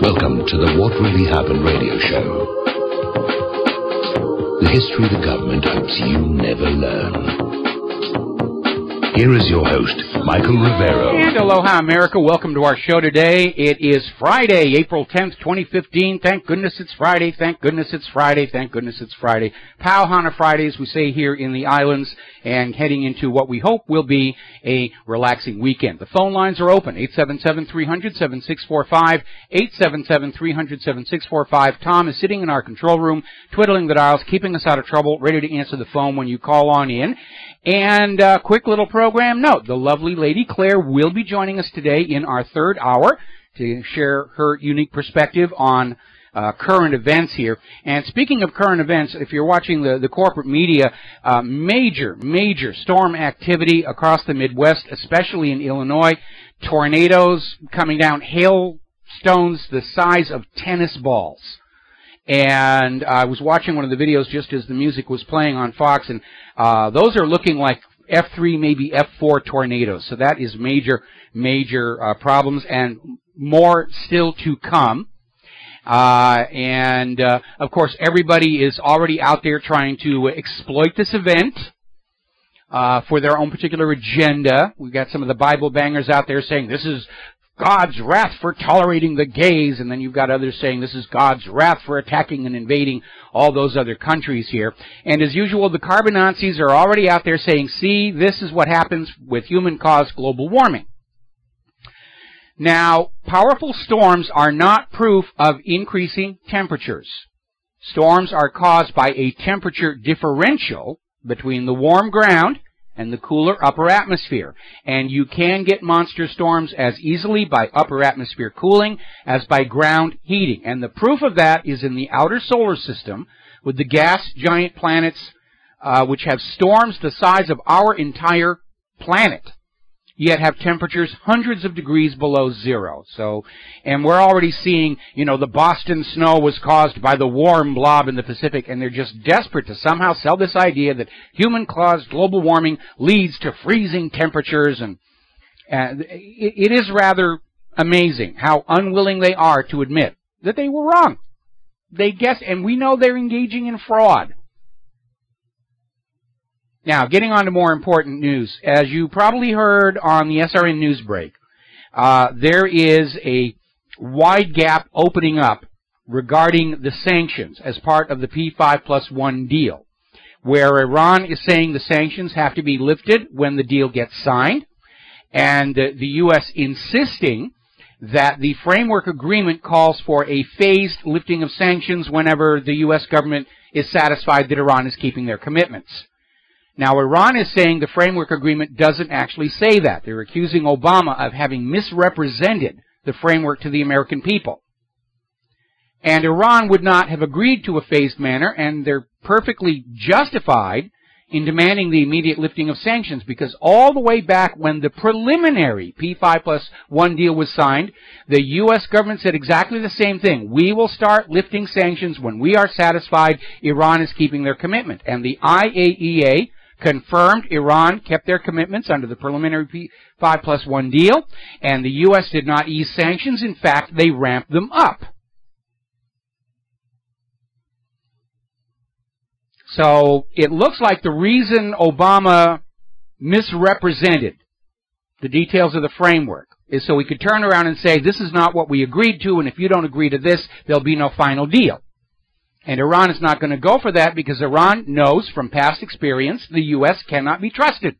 Welcome to the What Really Happened radio show. The history the government hopes you never learn. Here is your host, Michael Rivero. And aloha, America. Welcome to our show today. It is Friday, April 10th, 2015. Thank goodness it's Friday. Thank goodness it's Friday. Thank goodness it's Friday. Pauhana Fridays, we say here in the islands, and heading into what we hope will be a relaxing weekend. The phone lines are open, 877-300-7645, 877-300-7645. Tom is sitting in our control room, twiddling the dials, keeping us out of trouble, ready to answer the phone when you call on in. And quick little program note, the lovely Lady Claire will be joining us today in our third hour to share her unique perspective on current events here. And speaking of current events, if you're watching the corporate media, major storm activity across the Midwest, especially in Illinois, tornadoes coming down, hailstones the size of tennis balls. And I was watching one of the videos just as the music was playing on Fox, and those are looking like F3, maybe F4 tornadoes. So that is major problems, and more still to come. Of course, everybody is already out there trying to exploit this event for their own particular agenda. We've got some of the Bible bangers out there saying this is God's wrath for tolerating the gays, and then you've got others saying this is God's wrath for attacking and invading all those other countries here. And as usual, the carbon Nazis are already out there saying, see, this is what happens with human-caused global warming. Now, powerful storms are not proof of increasing temperatures. Storms are caused by a temperature differential between the warm ground and the cooler upper atmosphere. And you can get monster storms as easily by upper atmosphere cooling as by ground heating. And the proof of that is in the outer solar system with the gas giant planets which have storms the size of our entire planet, yet have temperatures hundreds of degrees below zero. So, and we're already seeing, you know, the Boston snow was caused by the warm blob in the Pacific, and they're just desperate to somehow sell this idea that human-caused global warming leads to freezing temperatures, and it is rather amazing how unwilling they are to admit that they were wrong. They guess, and we know they're engaging in fraud. Now, getting on to more important news. As you probably heard on the SRN News Break, there is a wide gap opening up regarding the sanctions as part of the P5+1 deal, where Iran is saying the sanctions have to be lifted when the deal gets signed, and the U.S. insisting that the framework agreement calls for a phased lifting of sanctions whenever the U.S. government is satisfied that Iran is keeping their commitments. Now, Iran is saying the framework agreement doesn't actually say that. They're accusing Obama of having misrepresented the framework to the American people. And Iran would not have agreed to a phased manner, and they're perfectly justified in demanding the immediate lifting of sanctions, because all the way back when the preliminary P5+1 deal was signed, the U.S. government said exactly the same thing. We will start lifting sanctions when we are satisfied Iran is keeping their commitment. And the IAEA confirmed Iran kept their commitments under the preliminary P5+1 deal, and the U.S. did not ease sanctions. In fact, they ramped them up. So it looks like the reason Obama misrepresented the details of the framework is so he could turn around and say, this is not what we agreed to, and if you don't agree to this, there'll be no final deal. And Iran is not going to go for that because Iran knows from past experience the U.S. cannot be trusted.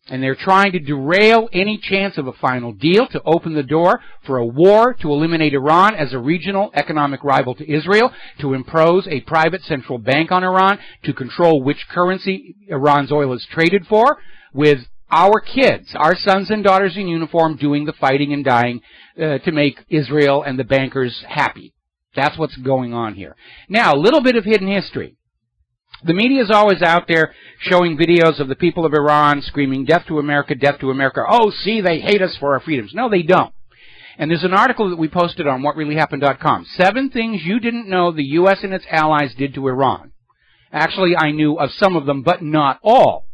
And they're trying to derail any chance of a final deal to open the door for a war to eliminate Iran as a regional economic rival to Israel, to impose a private central bank on Iran, to control which currency Iran's oil is traded for, with our kids, our sons and daughters in uniform, doing the fighting and dying to make Israel and the bankers happy. That's what's going on here. Now, a little bit of hidden history. The media is always out there showing videos of the people of Iran screaming, death to America, death to America. Oh, see, they hate us for our freedoms. No, they don't. And there's an article that we posted on whatreallyhappened.com. 7 things you didn't know the U.S. and its allies did to Iran. Actually, I knew of some of them, but not all.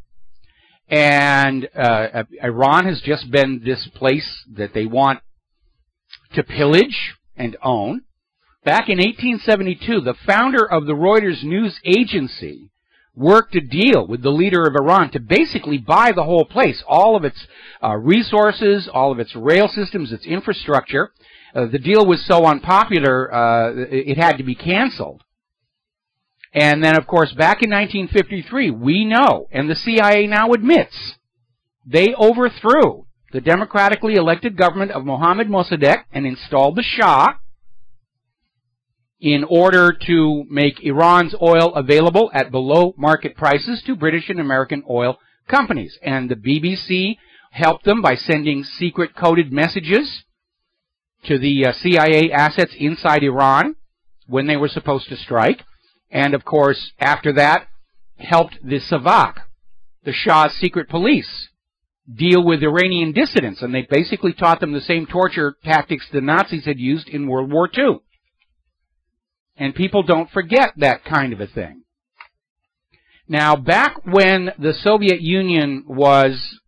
And Iran has just been this place that they want to pillage and own. Back in 1872, the founder of the Reuters news agency worked a deal with the leader of Iran to basically buy the whole place, all of its resources, all of its rail systems, its infrastructure. The deal was so unpopular, it had to be canceled. And then, of course, back in 1953, we know, and the CIA now admits, they overthrew the democratically elected government of Mohammad Mossadegh and installed the Shah in order to make Iran's oil available at below market prices to British and American oil companies. And the BBC helped them by sending secret coded messages to the CIA assets inside Iran when they were supposed to strike. And, of course, after that, helped the Savak, the Shah's secret police, deal with Iranian dissidents. And they basically taught them the same torture tactics the Nazis had used in World War II. And people don't forget that kind of a thing. Now, back when the Soviet Union was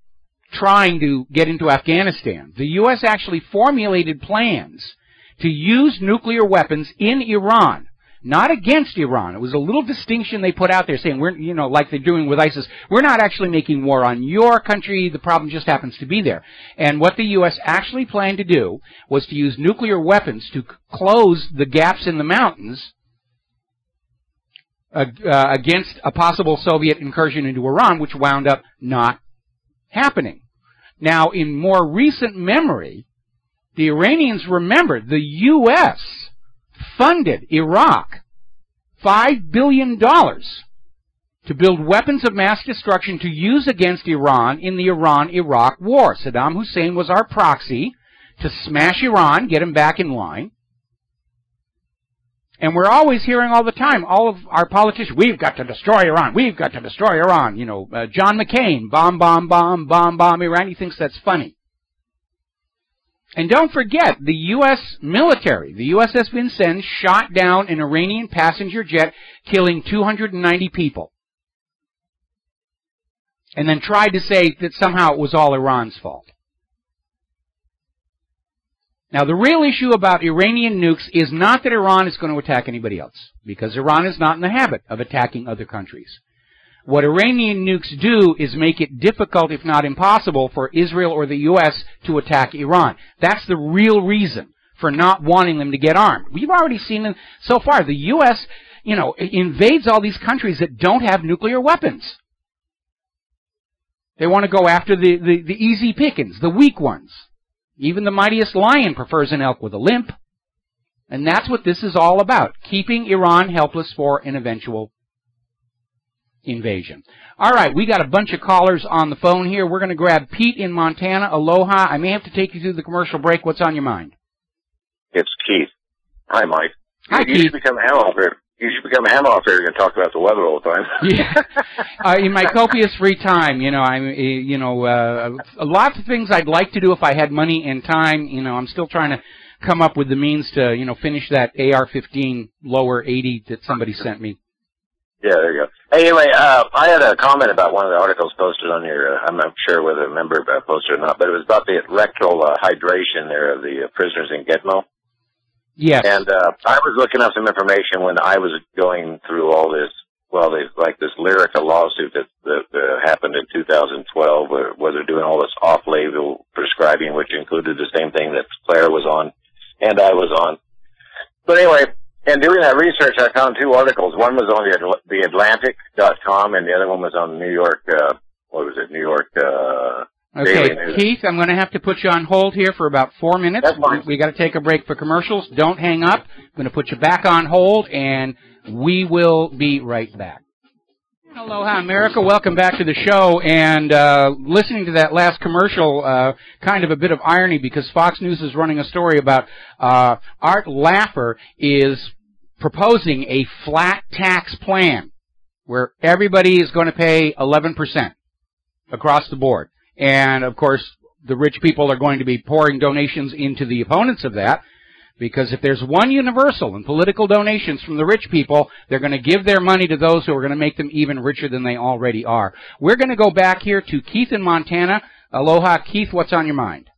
trying to get into Afghanistan, the U.S. actually formulated plans to use nuclear weapons in Iran, not against Iran. It was a little distinction they put out there saying, we're, you know, like they're doing with ISIS, we're not actually making war on your country, the problem just happens to be there. And what the U.S. actually planned to do was to use nuclear weapons to close the gaps in the mountains against a possible Soviet incursion into Iran, which wound up not happening. Now, in more recent memory, the Iranians remembered the U.S. funded Iraq $5 billion to build weapons of mass destruction to use against Iran in the Iran-Iraq war. Saddam Hussein was our proxy to smash Iran, get him back in line. And we're always hearing all the time, all of our politicians, we've got to destroy Iran, we've got to destroy Iran. You know, John McCain, bomb, bomb, bomb, bomb, bomb Iran. He thinks that's funny. And don't forget, the U.S. military, the USS Vincent, shot down an Iranian passenger jet, killing 290 people. And then tried to say that somehow it was all Iran's fault. Now, the real issue about Iranian nukes is not that Iran is going to attack anybody else, because Iran is not in the habit of attacking other countries. What Iranian nukes do is make it difficult, if not impossible, for Israel or the U.S. to attack Iran. That's the real reason for not wanting them to get armed. We've already seen them so far. The U.S., you know, invades all these countries that don't have nuclear weapons. They want to go after the easy pickings, the weak ones. Even the mightiest lion prefers an elk with a limp. And that's what this is all about, keeping Iran helpless for an eventual invasion. All right, we got a bunch of callers on the phone here. We're going to grab Pete in Montana. Aloha. I may have to take you through the commercial break. What's on your mind? It's Keith. Hi, Mike. Hi, you Keith. Should become a ham operator. You should become a ham operator and talk about the weather all the time. Yeah. In my copious free time, you know, lots of things I'd like to do if I had money and time. You know, I'm still trying to come up with the means to, you know, finish that AR-15 lower 80 that somebody sent me. Yeah, there you go. Hey, anyway, I had a comment about one of the articles posted on your, I'm not sure whether a member posted or not, but it was about the rectal hydration there of the prisoners in Gitmo. Yes. And I was looking up some information when I was going through all this, well, like this Lyrica lawsuit that happened in 2012, where they're doing all this off-label prescribing, which included the same thing that Claire was on and I was on. But anyway, in doing that research, I found two articles. One was on the Atlantic.com, and the other one was on New York, New York Daily News. Keith, I'm going to have to put you on hold here for about 4 minutes. That's fine. We got to take a break for commercials. Don't hang up. I'm going to put you back on hold, and we will be right back. Aloha, America. Welcome back to the show. And listening to that last commercial, kind of a bit of irony, because Fox News is running a story about Art Laffer is proposing a flat tax plan where everybody is going to pay 11% across the board. And, of course, the rich people are going to be pouring donations into the opponents of that, because if there's one universal in political donations from the rich people, they're going to give their money to those who are going to make them even richer than they already are. We're going to go back here to Keith in Montana. Aloha, Keith, what's on your mind?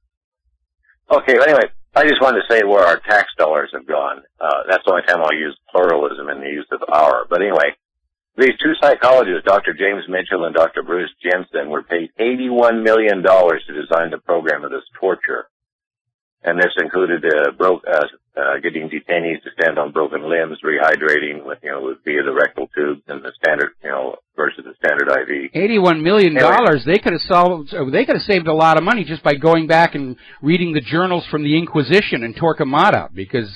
Okay, anyway, I just wanted to say where our tax dollars have gone. That's the only time I'll use pluralism in the use of our. But anyway, these two psychologists, Dr. James Mitchell and Dr. Bruce Jensen, were paid $81 million to design the program of this torture. And this included getting detainees to stand on broken limbs, rehydrating via the rectal tubes and the standard, versus the standard IV. $81 million. Anyway, they could have saved a lot of money just by going back and reading the journals from the Inquisition and Torquemada, because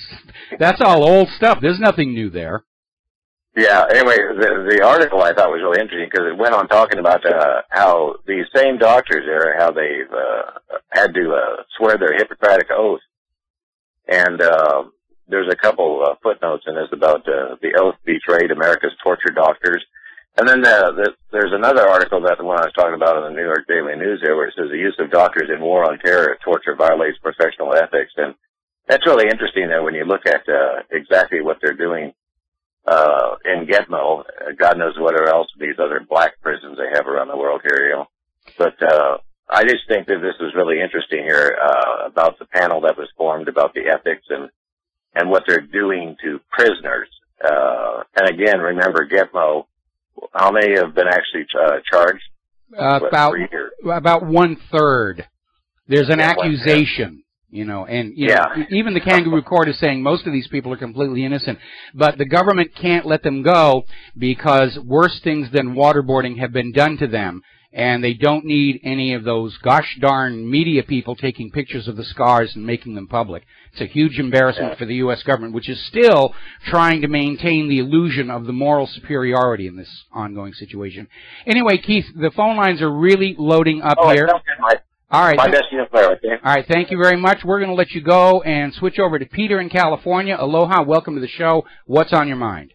that's all old stuff. There's nothing new there. Yeah, anyway, the article I thought was really interesting because it went on talking about how these same doctors there, how they've had to swear their Hippocratic oath. And there's a couple footnotes in this about the oath betrayed America's torture doctors. And then there's another article that the one I was talking about in the New York Daily News there where it says the use of doctors in war on terror torture violates professional ethics. And that's really interesting there when you look at exactly what they're doing. In Gitmo, God knows what else these other black prisons they have around the world here, But I just think that this is really interesting here about the panel that was formed about the ethics and what they're doing to prisoners. And again, remember Gitmo, how many have been actually charged? About 1/3. There's an accusation. Even the Kangaroo Court is saying most of these people are completely innocent, but the government can't let them go because worse things than waterboarding have been done to them, and they don't need any of those gosh darn media people taking pictures of the scars and making them public. It's a huge embarrassment for the U.S. government, which is still trying to maintain the illusion of the moral superiority in this ongoing situation. Anyway, Keith, the phone lines are really loading up here. All right. My best unit player, okay? All right, thank you very much. We're going to let you go and switch over to Peter in California. Aloha, welcome to the show. What's on your mind?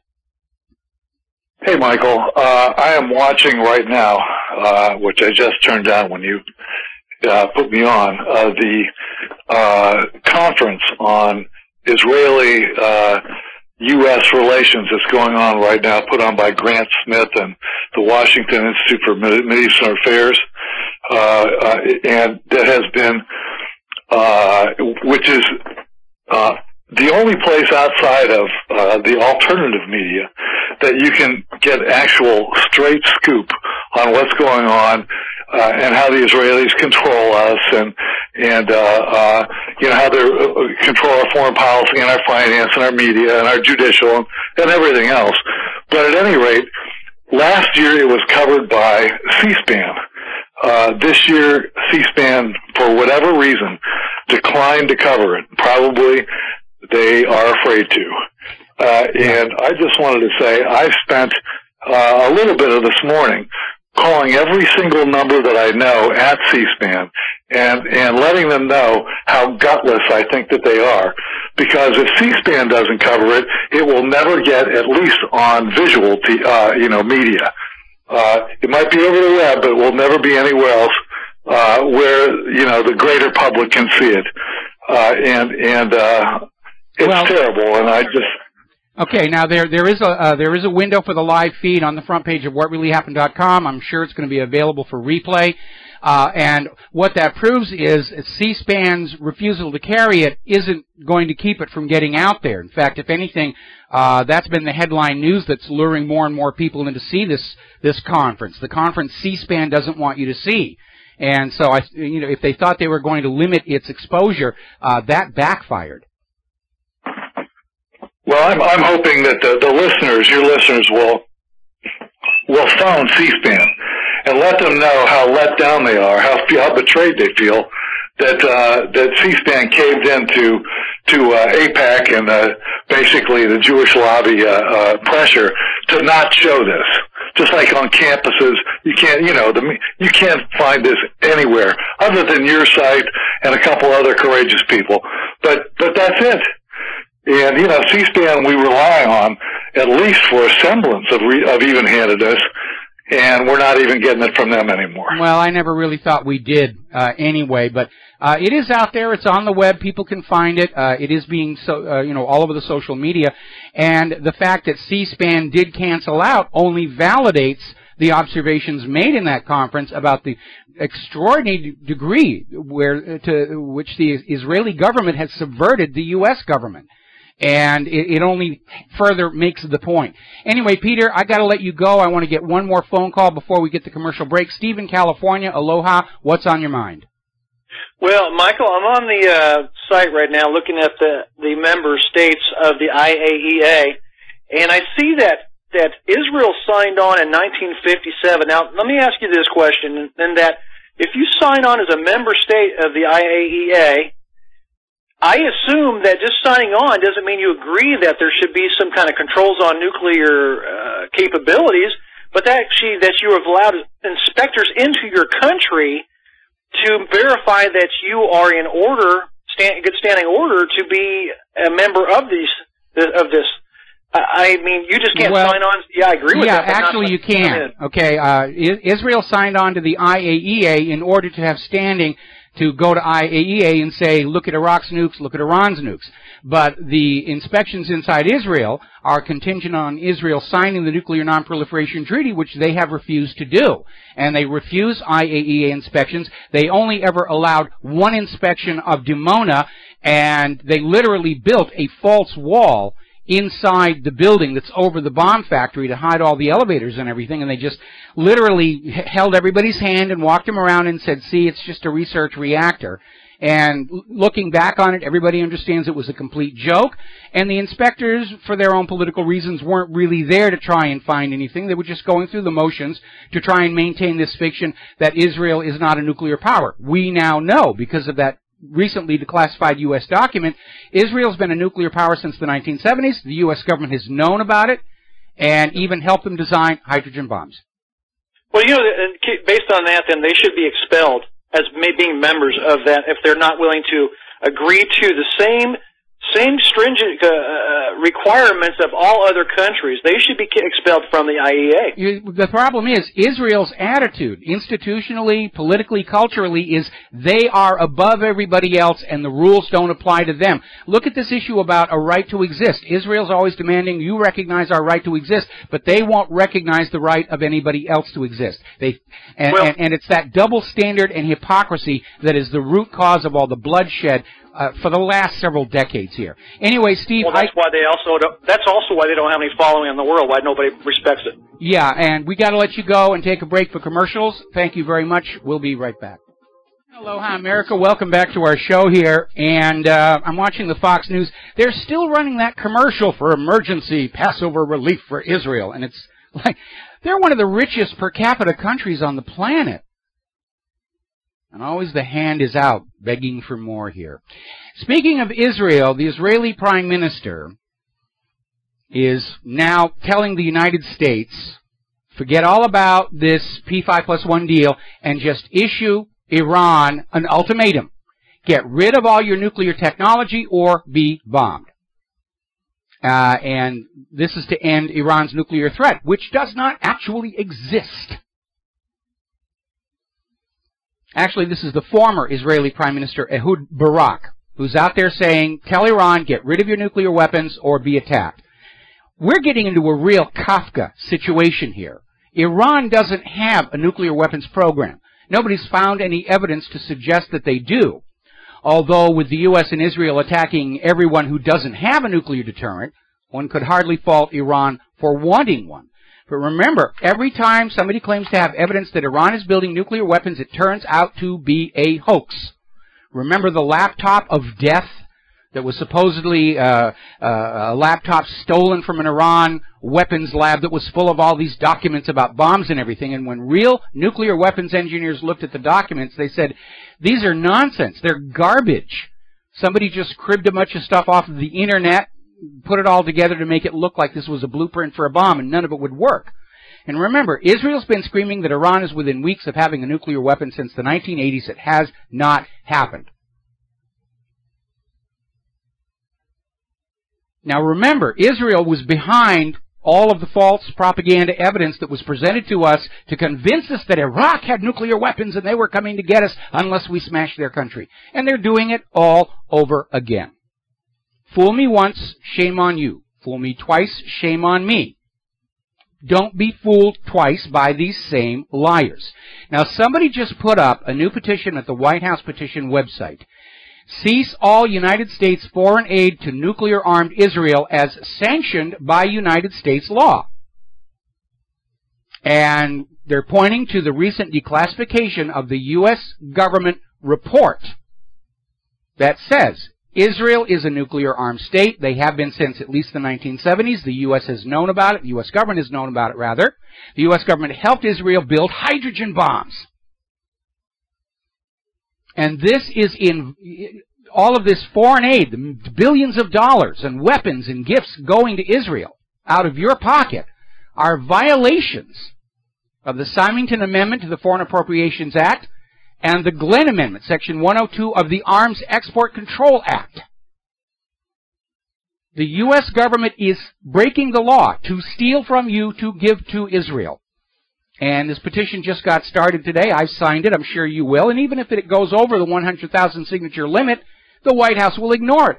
Hey, Michael. I am watching right now, which I just turned on when you put me on, the conference on Israeli U.S. relations that's going on right now, put on by Grant Smith and the Washington Institute for Middle Eastern Affairs. And that has been, which is the only place outside of the alternative media that you can get actual straight scoop on what's going on and how the Israelis control us and how they control our foreign policy and our finance and our media and our judicial and everything else. But at any rate, last year it was covered by C-SPAN. This year, C-SPAN, for whatever reason, declined to cover it. Probably they are afraid to. And I just wanted to say I spent a little bit of this morning calling every single number that I know at C-SPAN and letting them know how gutless I think that they are. Because if C-SPAN doesn't cover it, it will never get, at least on visual, media. It might be over the web, but it will never be anywhere else where the greater public can see it. It's terrible, and I just. Okay, now there is a window for the live feed on the front page of whatreallyhappened.com. I'm sure it's going to be available for replay. And what that proves is C-SPAN's refusal to carry it isn't going to keep it from getting out there. In fact, if anything, that's been the headline news that's luring more and more people in to see this conference. The conference C-SPAN doesn't want you to see. And so, if they thought they were going to limit its exposure, that backfired. Well, I'm hoping that your listeners will phone C-SPAN and let them know how let down they are, how betrayed they feel that C-SPAN caved into AIPAC and basically the Jewish lobby pressure to not show this. Just like on campuses, you can't find this anywhere other than your site and a couple other courageous people. But that's it. And C-SPAN we rely on at least for a semblance of even-handedness. And we're not even getting it from them anymore. Well, I never really thought we did anyway, but it is out there. It's on the web. People can find it. It is being all over the social media. And the fact that C-SPAN did cancel out only validates the observations made in that conference about the extraordinary degree to which the Israeli government has subverted the U.S. government. And it only further makes the point. Anyway, Peter, I got to let you go. I want to get one more phone call before we get the commercial break. Steve in California, aloha. What's on your mind? Well, Michael, I'm on the site right now looking at the member states of the IAEA, and I see that Israel signed on in 1957. Now, let me ask you this question, and that if you sign on as a member state of the IAEA, I assume that just signing on doesn't mean you agree that there should be some kind of controls on nuclear capabilities, but that you have allowed inspectors into your country to verify that you are in order, good standing order, to be a member of this. I mean, you just can't sign on. Yeah, I agree with that. Yeah, actually you can. Okay, Israel signed on to the IAEA in order to have standing to go to IAEA and say, look at Iraq's nukes, look at Iran's nukes. But the inspections inside Israel are contingent on Israel signing the Nuclear Non-Proliferation Treaty, which they have refused to do. And they refuse IAEA inspections. They only ever allowed one inspection of Dimona, and they literally built a false wall inside the building that's over the bomb factory to hide all the elevators and everything, and they just literally held everybody's hand and walked them around and said, see, it's just a research reactor. And looking back on it, everybody understands it was a complete joke, and the inspectors, for their own political reasons, weren't really there to try and find anything. They were just going through the motions to try and maintain this fiction that Israel is not a nuclear power. We now know, because of that recently declassified U.S. document, Israel's been a nuclear power since the 1970s. The U.S. government has known about it and even helped them design hydrogen bombs. Well, you know, based on that, then they should be expelled as being members of that if they're not willing to agree to the same stringent requirements of all other countries. They should be expelled from the IAEA. The problem is Israel's attitude, institutionally, politically, culturally, is they are above everybody else and the rules don't apply to them. Look at this issue about a right to exist. Israel's always demanding you recognize our right to exist, but they won't recognize the right of anybody else to exist. And it's that double standard and hypocrisy that is the root cause of all the bloodshed for the last several decades here. Anyway, Steve, well, that's also why they don't have any following in the world, why nobody respects it. Yeah, and we got to let you go and take a break for commercials. Thank you very much. We'll be right back. Aloha, America. Welcome back to our show here. And I'm watching the Fox News. They're still running that commercial for emergency Passover relief for Israel. And it's like they're one of the richest per capita countries on the planet. And always the hand is out, begging for more here. Speaking of Israel, the Israeli Prime Minister is now telling the United States, forget all about this P5+1 deal and just issue Iran an ultimatum. Get rid of all your nuclear technology or be bombed. And this is to end Iran's nuclear threat, which does not actually exist. Actually, this is the former Israeli Prime Minister Ehud Barak, who's out there saying, tell Iran, get rid of your nuclear weapons or be attacked. We're getting into a real Kafka situation here. Iran doesn't have a nuclear weapons program. Nobody's found any evidence to suggest that they do. Although with the U.S. and Israel attacking everyone who doesn't have a nuclear deterrent, one could hardly fault Iran for wanting one. But remember, every time somebody claims to have evidence that Iran is building nuclear weapons, it turns out to be a hoax. Remember the laptop of death that was supposedly a laptop stolen from an Iran weapons lab that was full of all these documents about bombs and everything. And when real nuclear weapons engineers looked at the documents, they said, these are nonsense. They're garbage. Somebody just cribbed a bunch of stuff off of the internet, put it all together to make it look like this was a blueprint for a bomb, and none of it would work. And remember, Israel's been screaming that Iran is within weeks of having a nuclear weapon since the 1980s. It has not happened. Now remember, Israel was behind all of the false propaganda evidence that was presented to us to convince us that Iraq had nuclear weapons and they were coming to get us unless we smashed their country. And they're doing it all over again. Fool me once, shame on you. Fool me twice, shame on me. Don't be fooled twice by these same liars. Now, somebody just put up a new petition at the White House petition website. Cease all United States foreign aid to nuclear-armed Israel as sanctioned by United States law. And they're pointing to the recent declassification of the U.S. government report that says Israel is a nuclear-armed state. They have been since at least the 1970s. The U.S. has known about it. The U.S. government has known about it, rather. The U.S. government helped Israel build hydrogen bombs. And this is in all of this foreign aid, the billions of dollars and weapons and gifts going to Israel out of your pocket are violations of the Symington Amendment to the Foreign Appropriations Act and the Glenn Amendment, Section 102 of the Arms Export Control Act. The U.S. government is breaking the law to steal from you to give to Israel. And this petition just got started today. I've signed it. I'm sure you will. And even if it goes over the 100,000 signature limit, the White House will ignore it,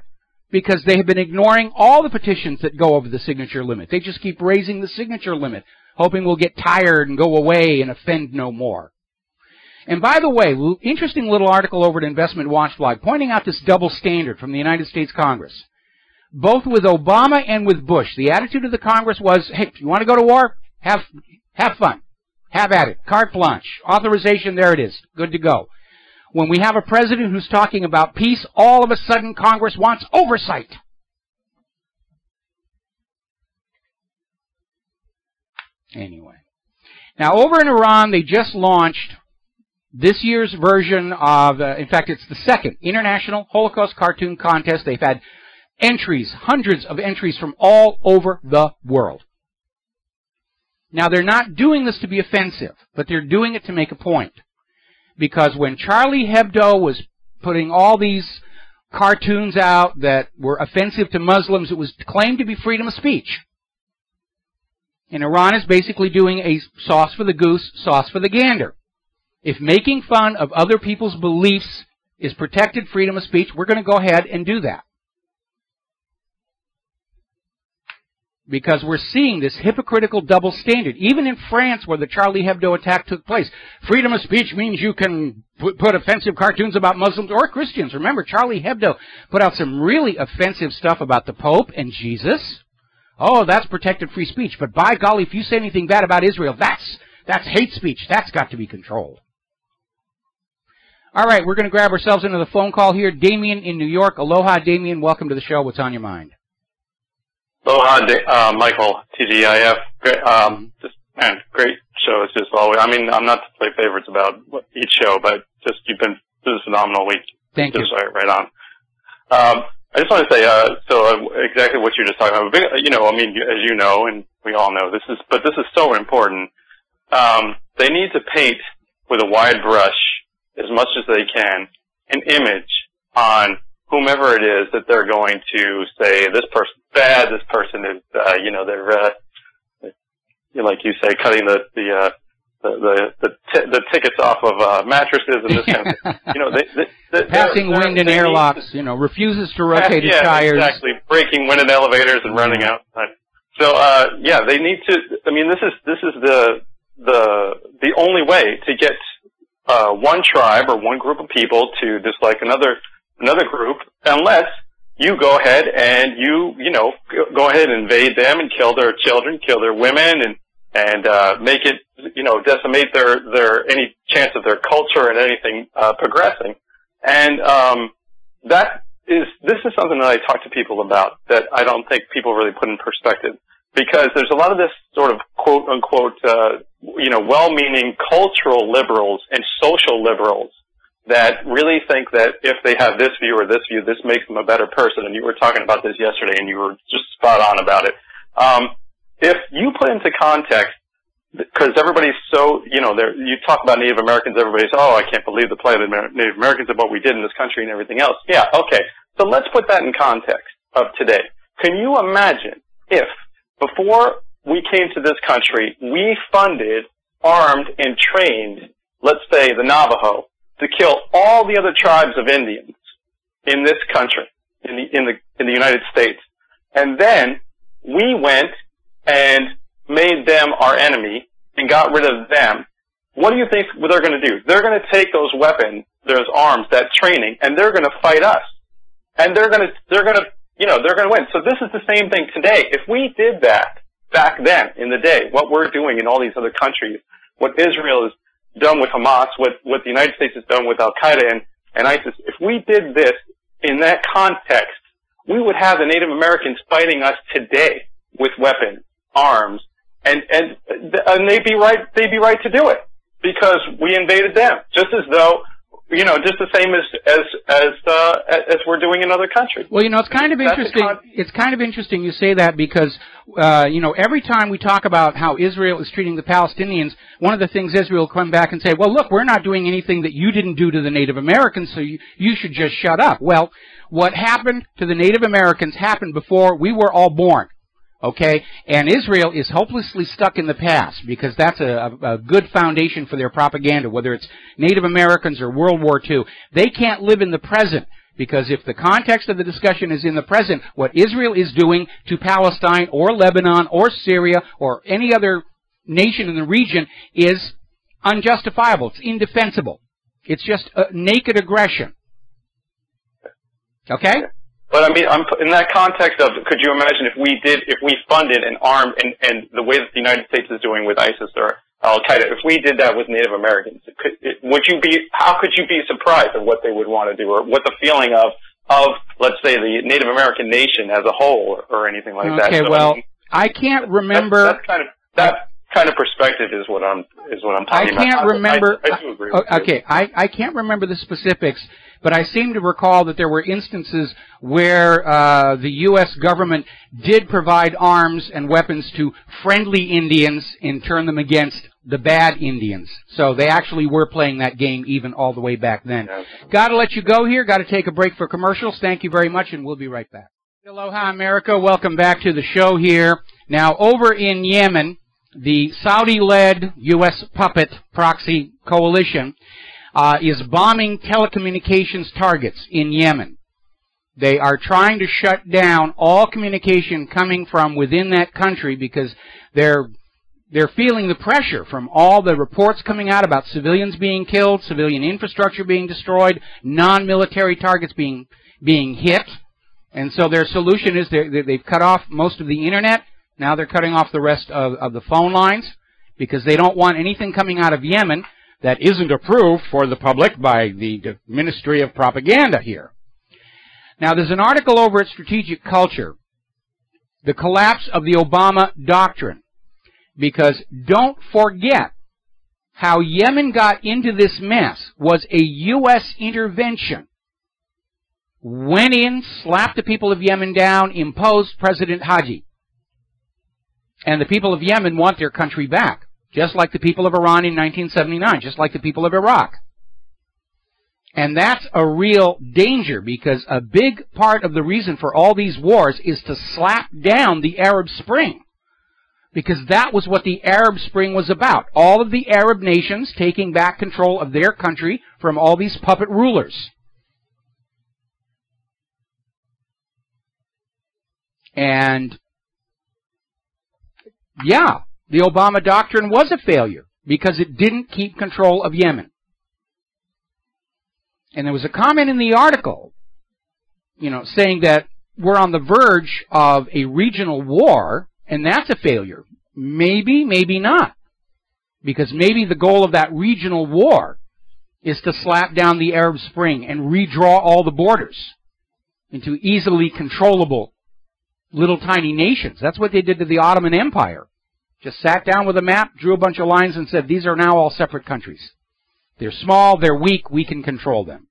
because they have been ignoring all the petitions that go over the signature limit. They just keep raising the signature limit, hoping we'll get tired and go away and offend no more. And by the way, interesting little article over at Investment Watchdog pointing out this double standard from the United States Congress. Both with Obama and with Bush, the attitude of the Congress was, hey, you want to go to war? Have fun. Have at it. Carte blanche. Authorization, there it is. Good to go. When we have a president who's talking about peace, all of a sudden Congress wants oversight. Anyway. Now, over in Iran, they just launched this year's version of, in fact, it's the second International Holocaust Cartoon Contest. They've had entries, hundreds of entries from all over the world. Now, they're not doing this to be offensive, but they're doing it to make a point. Because when Charlie Hebdo was putting all these cartoons out that were offensive to Muslims, it was claimed to be freedom of speech. And Iran is basically doing a sauce for the goose, sauce for the gander. If making fun of other people's beliefs is protected freedom of speech, we're going to go ahead and do that. Because we're seeing this hypocritical double standard. Even in France, where the Charlie Hebdo attack took place, freedom of speech means you can put offensive cartoons about Muslims or Christians. Remember, Charlie Hebdo put out some really offensive stuff about the Pope and Jesus. Oh, that's protected free speech. But by golly, if you say anything bad about Israel, that's hate speech. That's got to be controlled. All right, we're going to grab ourselves into the phone call here. Damien in New York. Aloha, Damien. Welcome to the show. What's on your mind? Aloha, Michael, TGIF. Great, great show. It's just always, I mean, I'm not to play favorites about each show, but just, you've been, this is a phenomenal week. Thank you. Right on. I just want to say, exactly what you're just talking about. You know, I mean, as you know, and we all know, this is so important. They need to paint with a wide brush, as much as they can, an image on whomever it is that they're going to say, this person's bad, this person is, you know, they're, like you say, cutting the tickets off of mattresses and this kind of thing. You know, passing wind in airlocks, you know, refuses to rotate his tires. Exactly, breaking wind in elevators and running out. So, yeah, they need to. I mean, this is the only way to get one tribe or one group of people to dislike another group, unless you go ahead and you know, go ahead and invade them and kill their children, kill their women, and make it, you know, decimate their any chance of their culture and anything progressing. And this is something that I talk to people about that I don't think people really put in perspective, because there's a lot of this sort of quote unquote you know, well-meaning cultural liberals and social liberals that really think that if they have this view or this view, this makes them a better person. And you were talking about this yesterday, and you were just spot on about it. If you put into context, because everybody's so, you know, you talk about Native Americans, everybody's, oh, I can't believe the plight of Native Americans and what we did in this country and everything else. Yeah, okay. So let's put that in context of today. Can you imagine if, before we came to this country, we funded, armed, and trained, let's say, the Navajo, to kill all the other tribes of Indians in this country, in the United States, and then we went and made them our enemy and got rid of them, what do you think they're going to do? They're going to take those weapons, those arms, that training, and they're going to fight us. And they're going to win. So this is the same thing today. If we did that back then in the day, what we're doing in all these other countries, what Israel has done with Hamas, what the United States has done with Al-Qaeda and ISIS, if we did this in that context, we would have the Native Americans fighting us today with weapons, arms, and they'd be right to do it because we invaded them, just as though, just the same as we're doing in other countries. Well, it's kind of interesting. It's kind of interesting you say that because, every time we talk about how Israel is treating the Palestinians, one of the things Israel will come back and say, well, look, we're not doing anything that you didn't do to the Native Americans, so you should just shut up. Well, what happened to the Native Americans happened before we were all born. Okay, and Israel is hopelessly stuck in the past because that's a good foundation for their propaganda, whether it's Native Americans or World War II. They can't live in the present because if the context of the discussion is in the present, what Israel is doing to Palestine or Lebanon or Syria or any other nation in the region is unjustifiable. It's indefensible. It's just a naked aggression. Okay? But I mean, in that context of, could you imagine if we funded and armed and the way that the United States is doing with ISIS or Al-Qaeda, if we did that with Native Americans, how could you be surprised at what they would want to do or what the feeling of, let's say, the Native American nation as a whole or anything like that? Okay, so, well, I can't remember. That kind of perspective is what I'm talking about. I can't remember. I do agree with you. Okay, I can't remember the specifics, but I seem to recall that there were instances where the U.S. government did provide arms and weapons to friendly Indians and turn them against the bad Indians. So they actually were playing that game even all the way back then. Yeah. Got to let you go here. Got to take a break for commercials. Thank you very much, and we'll be right back. Aloha, America. Welcome back to the show here. Now, over in Yemen, the Saudi-led U.S. puppet proxy coalition is bombing telecommunications targets in Yemen. They are trying to shut down all communication coming from within that country because they're feeling the pressure from all the reports coming out about civilians being killed, civilian infrastructure being destroyed, non-military targets being hit. And so their solution is they've cut off most of the internet. Now they're cutting off the rest of the phone lines because they don't want anything coming out of Yemen that isn't approved for the public by the Ministry of Propaganda here. Now there's an article over at Strategic Culture, The Collapse of the Obama Doctrine, because don't forget how Yemen got into this mess was a U.S. intervention. Went in, slapped the people of Yemen down, imposed President Hadi. And the people of Yemen want their country back, just like the people of Iran in 1979, just like the people of Iraq. And that's a real danger because a big part of the reason for all these wars is to slap down the Arab Spring. Because that was what the Arab Spring was about. All of the Arab nations taking back control of their country from all these puppet rulers. And yeah, the Obama Doctrine was a failure because it didn't keep control of Yemen. And there was a comment in the article, saying that we're on the verge of a regional war, and that's a failure. Maybe, maybe not. Because maybe the goal of that regional war is to slap down the Arab Spring and redraw all the borders into easily controllable little tiny nations. That's what they did to the Ottoman Empire. Just sat down with a map, drew a bunch of lines, and said, these are now all separate countries. They're small, they're weak, we can control them.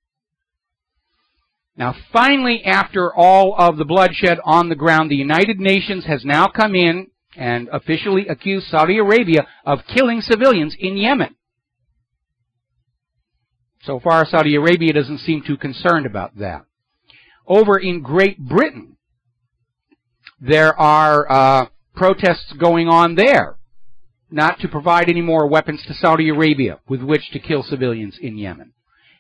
Now, finally, after all of the bloodshed on the ground, the United Nations has now come in and officially accused Saudi Arabia of killing civilians in Yemen. So far, Saudi Arabia doesn't seem too concerned about that. Over in Great Britain, there are protests going on there, not to provide any more weapons to Saudi Arabia with which to kill civilians in Yemen.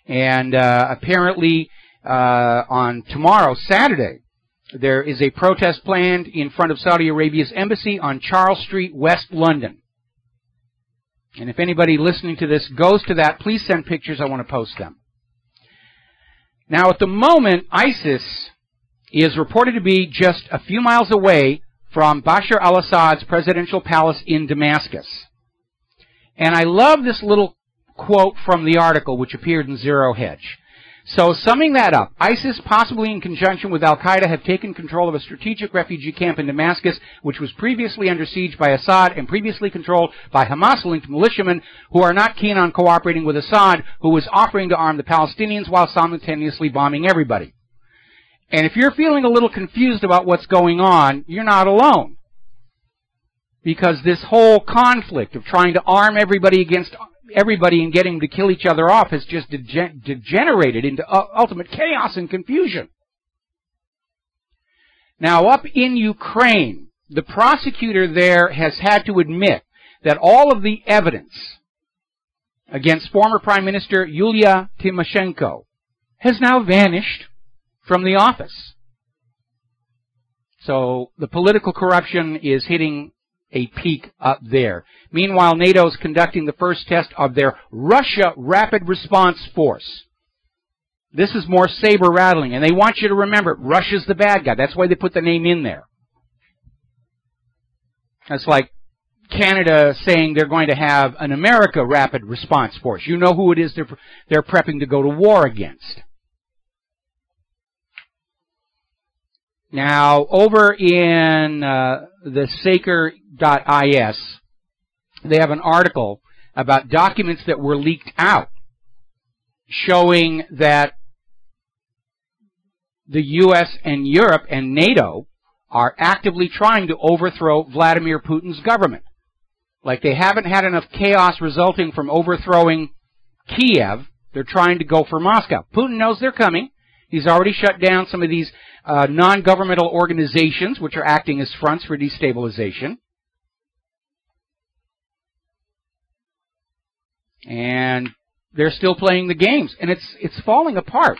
And apparently on tomorrow, Saturday, there is a protest planned in front of Saudi Arabia's embassy on Charles Street, West London. And if anybody listening to this goes to that, please send pictures. I want to post them. Now, at the moment, ISIS is reported to be just a few miles away from Bashar al-Assad's presidential palace in Damascus. And I love this little quote from the article, which appeared in Zero Hedge. So, summing that up, ISIS, possibly in conjunction with al-Qaeda, have taken control of a strategic refugee camp in Damascus, which was previously under siege by Assad and previously controlled by Hamas-linked militiamen who are not keen on cooperating with Assad, who was offering to arm the Palestinians while simultaneously bombing everybody. And if you're feeling a little confused about what's going on, you're not alone. Because this whole conflict of trying to arm everybody against everybody and getting them to kill each other off has just degenerated into ultimate chaos and confusion. Now, up in Ukraine, the prosecutor there has had to admit that all of the evidence against former Prime Minister Yulia Tymoshenko has now vanished from the office. So the political corruption is hitting a peak up there. Meanwhile, NATO is conducting the first test of their Russia Rapid Response Force. This is more saber-rattling, and they want you to remember, Russia's the bad guy. That's why they put the name in there. That's like Canada saying they're going to have an America Rapid Response Force. You know who it is they're prepping to go to war against. Now, over in the Saker.is, they have an article about documents that were leaked out showing that the U.S. and Europe and NATO are actively trying to overthrow Vladimir Putin's government. Like they haven't had enough chaos resulting from overthrowing Kiev, they're trying to go for Moscow. Putin knows they're coming. He's already shut down some of these non-governmental organizations, which are acting as fronts for destabilization. And they're still playing the games, and it's falling apart.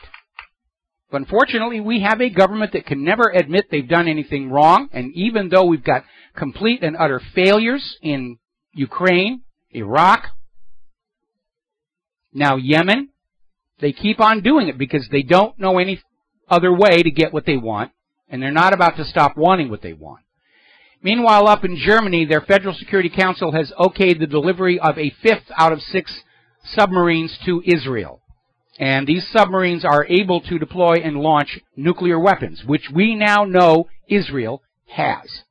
But unfortunately, we have a government that can never admit they've done anything wrong, and even though we've got complete and utter failures in Ukraine, Iraq, now Yemen, they keep on doing it because they don't know any other way to get what they want, and they're not about to stop wanting what they want. Meanwhile, up in Germany, their Federal Security Council has okayed the delivery of a 5th out of 6 submarines to Israel. And these submarines are able to deploy and launch nuclear weapons, which we now know Israel has.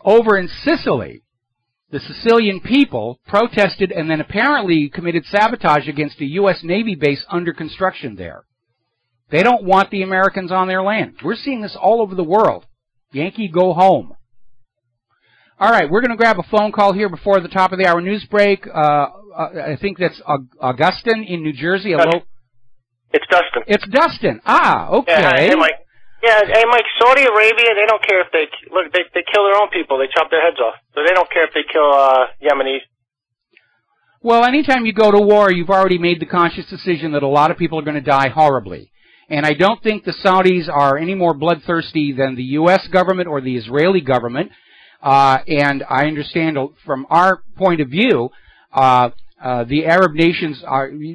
Over in Sicily, the Sicilian people protested and then apparently committed sabotage against a U.S. Navy base under construction there. They don't want the Americans on their land. We're seeing this all over the world. Yankee, go home. All right, we're going to grab a phone call here before the top of the hour news break. I think that's Augustine in New Jersey. Hello. It's Dustin. It's Dustin. Ah, okay. Yeah, hey, Mike. Yeah, hey, Mike. Saudi Arabia, they don't care if they look. They kill their own people. They chop their heads off. So they don't care if they kill Yemenis. Well, anytime you go to war, you've already made the conscious decision that a lot of people are going to die horribly. And I don't think the Saudis are any more bloodthirsty than the U.S. government or the Israeli government. And I understand from our point of view, the Arab nations'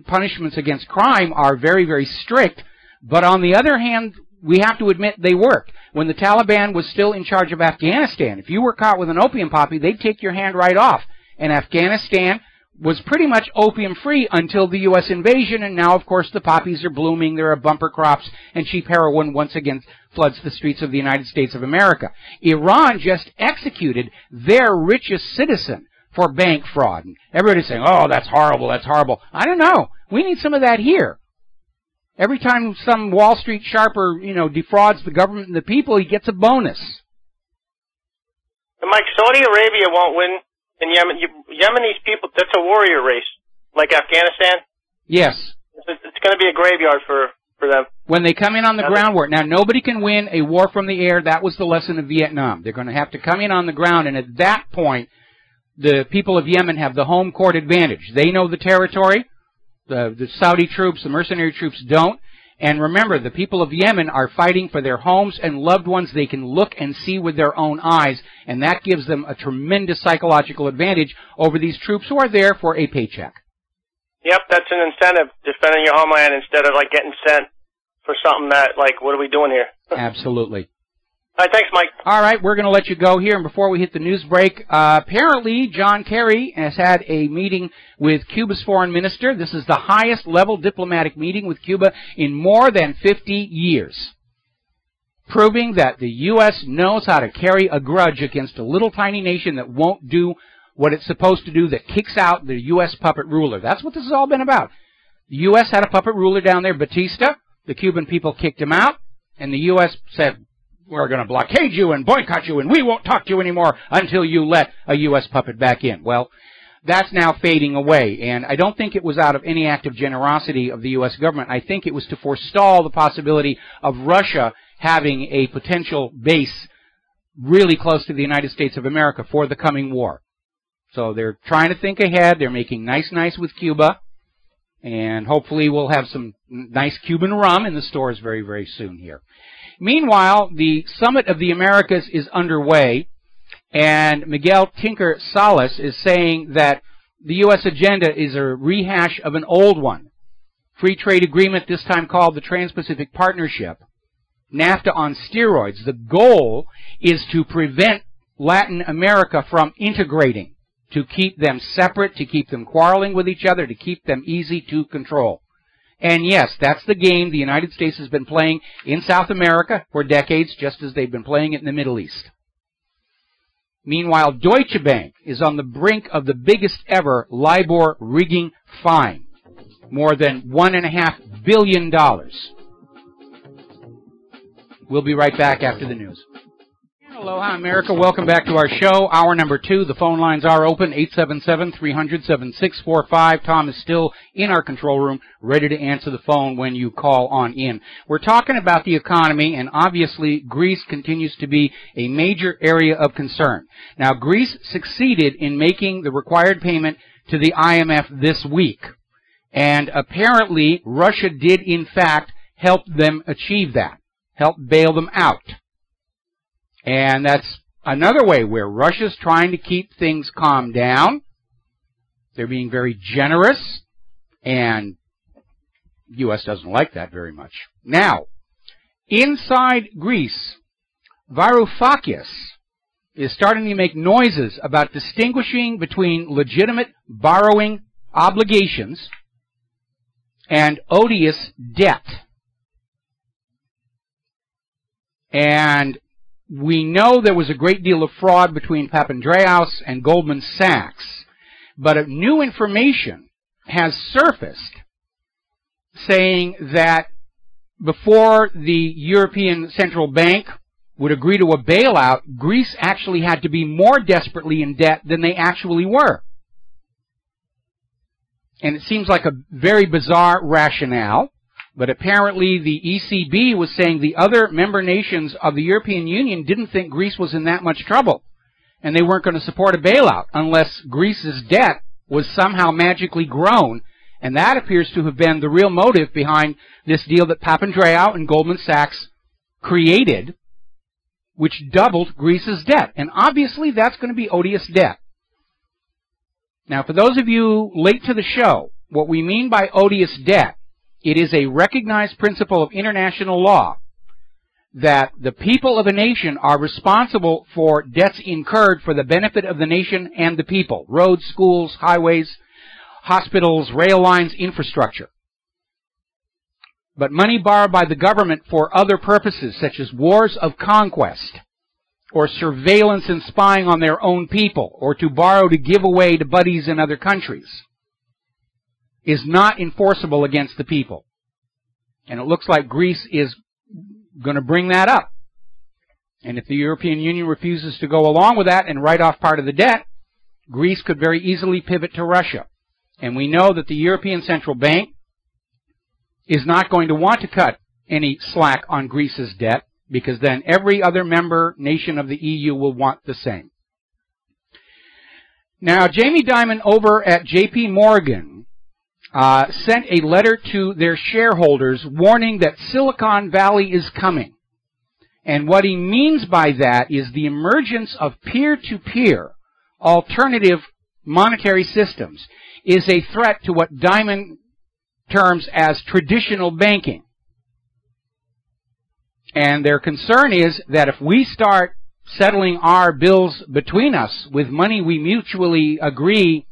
punishments against crime are very, very strict. But on the other hand, we have to admit they worked. When the Taliban was still in charge of Afghanistan, if you were caught with an opium poppy, they'd take your hand right off. And Afghanistan was pretty much opium-free until the U.S. invasion, and now, of course, the poppies are blooming, there are bumper crops, and cheap heroin once again floods the streets of the United States of America. Iran just executed their richest citizen for bank fraud. And everybody's saying, oh, that's horrible, that's horrible. I don't know. We need some of that here. Every time some Wall Street sharper, defrauds the government and the people, he gets a bonus. And Mike, Saudi Arabia won't win in Yemen. Yemenis people, that's a warrior race, like Afghanistan. Yes. It's going to be a graveyard for them. When they come in on the ground war. Now, nobody can win a war from the air. That was the lesson of Vietnam. They're going to have to come in on the ground, and at that point, the people of Yemen have the home court advantage. They know the territory. The Saudi troops, the mercenary troops don't. And remember, the people of Yemen are fighting for their homes and loved ones they can look and see with their own eyes, and that gives them a tremendous psychological advantage over these troops who are there for a paycheck. Yep, that's an incentive, defending your homeland instead of, like, getting sent for something that, like, what are we doing here? Absolutely. All right, thanks, Mike. All right, we're going to let you go here, and before we hit the news break, apparently John Kerry has had a meeting with Cuba's foreign minister. This is the highest level diplomatic meeting with Cuba in more than 50 years, proving that the U.S. knows how to carry a grudge against a little tiny nation that won't do what it's supposed to do, that kicks out the U.S. puppet ruler. That's what this has all been about. The U.S. had a puppet ruler down there, Batista. The Cuban people kicked him out, and the U.S. said, we're going to blockade you and boycott you, and we won't talk to you anymore until you let a U.S. puppet back in. Well, that's now fading away, and I don't think it was out of any act of generosity of the U.S. government. I think it was to forestall the possibility of Russia having a potential base really close to the United States of America for the coming war. So they're trying to think ahead. They're making nice with Cuba, and hopefully we'll have some nice Cuban rum in the stores very, very soon here. Meanwhile, the Summit of the Americas is underway, and Miguel Tinker Salas is saying that the U.S. agenda is a rehash of an old one. Free trade agreement, this time called the Trans-Pacific Partnership. NAFTA on steroids. The goal is to prevent Latin America from integrating, to keep them separate, to keep them quarreling with each other, to keep them easy to control. And yes, that's the game the United States has been playing in South America for decades, just as they've been playing it in the Middle East. Meanwhile, Deutsche Bank is on the brink of the biggest ever LIBOR rigging fine, more than $1.5 billion. We'll be right back after the news. Aloha, America. Welcome back to our show. Hour number 2. The phone lines are open, 877-300-7645. Tom is still in our control room, ready to answer the phone when you call on in. We're talking about the economy, and obviously Greece continues to be a major area of concern. Now, Greece succeeded in making the required payment to the IMF this week, and apparently Russia did, in fact, help them achieve that, help bail them out. And that's another way where Russia's trying to keep things calmed down. They're being very generous, and the U.S. doesn't like that very much. Now, inside Greece, Varoufakis is starting to make noises about distinguishing between legitimate borrowing obligations and odious debt. And we know there was a great deal of fraud between Papandreou and Goldman Sachs, but new information has surfaced saying that before the European Central Bank would agree to a bailout, Greece actually had to be more desperately in debt than they actually were. And it seems like a very bizarre rationale. But apparently the ECB was saying the other member nations of the European Union didn't think Greece was in that much trouble, and they weren't going to support a bailout unless Greece's debt was somehow magically grown, and that appears to have been the real motive behind this deal that Papandreou and Goldman Sachs created, which doubled Greece's debt. And obviously that's going to be odious debt. Now, for those of you late to the show, what we mean by odious debt, it is a recognized principle of international law that the people of a nation are responsible for debts incurred for the benefit of the nation and the people. Roads, schools, highways, hospitals, rail lines, infrastructure. But money borrowed by the government for other purposes, such as wars of conquest, or surveillance and spying on their own people, or to borrow to give away to buddies in other countries, is not enforceable against the people. And it looks like Greece is going to bring that up. And if the European Union refuses to go along with that and write off part of the debt, Greece could very easily pivot to Russia. And we know that the European Central Bank is not going to want to cut any slack on Greece's debt, because then every other member nation of the EU will want the same. Now, Jamie Dimon over at J.P. Morgan sent a letter to their shareholders warning that Silicon Valley is coming. And what he means by that is the emergence of peer-to-peer alternative monetary systems is a threat to what Diamond terms as traditional banking. And their concern is that if we start settling our bills between us with money we mutually agree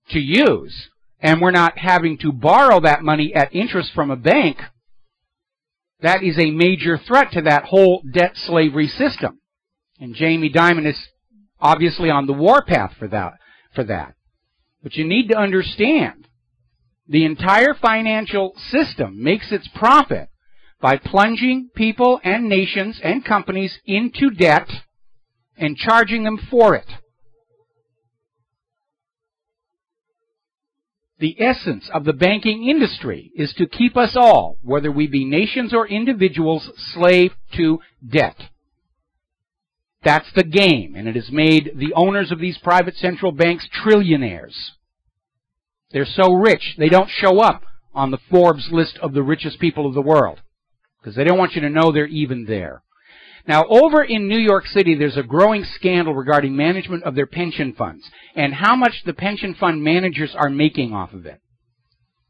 to use, and we're not having to borrow that money at interest from a bank, that is a major threat to that whole debt slavery system. And Jamie Dimon is obviously on the warpath for that. But you need to understand, the entire financial system makes its profit by plunging people and nations and companies into debt and charging them for it. The essence of the banking industry is to keep us all, whether we be nations or individuals, slave to debt. That's the game, and it has made the owners of these private central banks trillionaires. They're so rich, they don't show up on the Forbes list of the richest people of the world, because they don't want you to know they're even there. Now, over in New York City, there's a growing scandal regarding management of their pension funds and how much the pension fund managers are making off of it.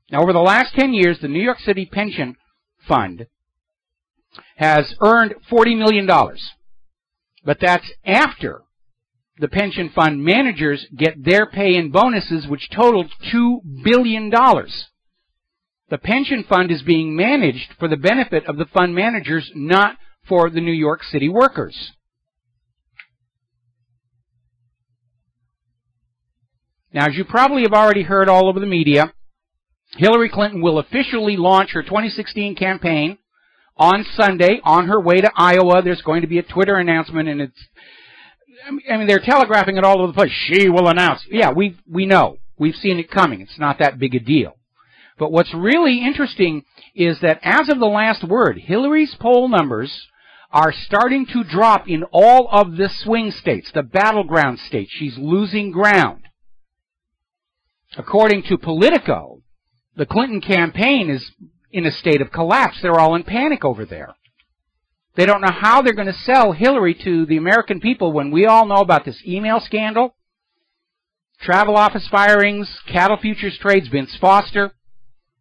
Now, over the last 10 years, the New York City Pension Fund has earned $40 million. But that's after the pension fund managers get their pay and bonuses, which totaled $2 billion. The pension fund is being managed for the benefit of the fund managers, not for the New York City workers. Now, as you probably have already heard all over the media, Hillary Clinton will officially launch her 2016 campaign on Sunday on her way to Iowa. There's going to be a Twitter announcement, and they're telegraphing it all over the place. She will announce. Yeah, we know. We've seen it coming. It's not that big a deal. But what's really interesting is that as of the last word, Hillary's poll numbers are starting to drop in all of the swing states, the battleground states. She's losing ground. According to Politico, the Clinton campaign is in a state of collapse. They're all in panic over there. They don't know how they're going to sell Hillary to the American people when we all know about this email scandal, travel office firings, cattle futures trades, Vince Foster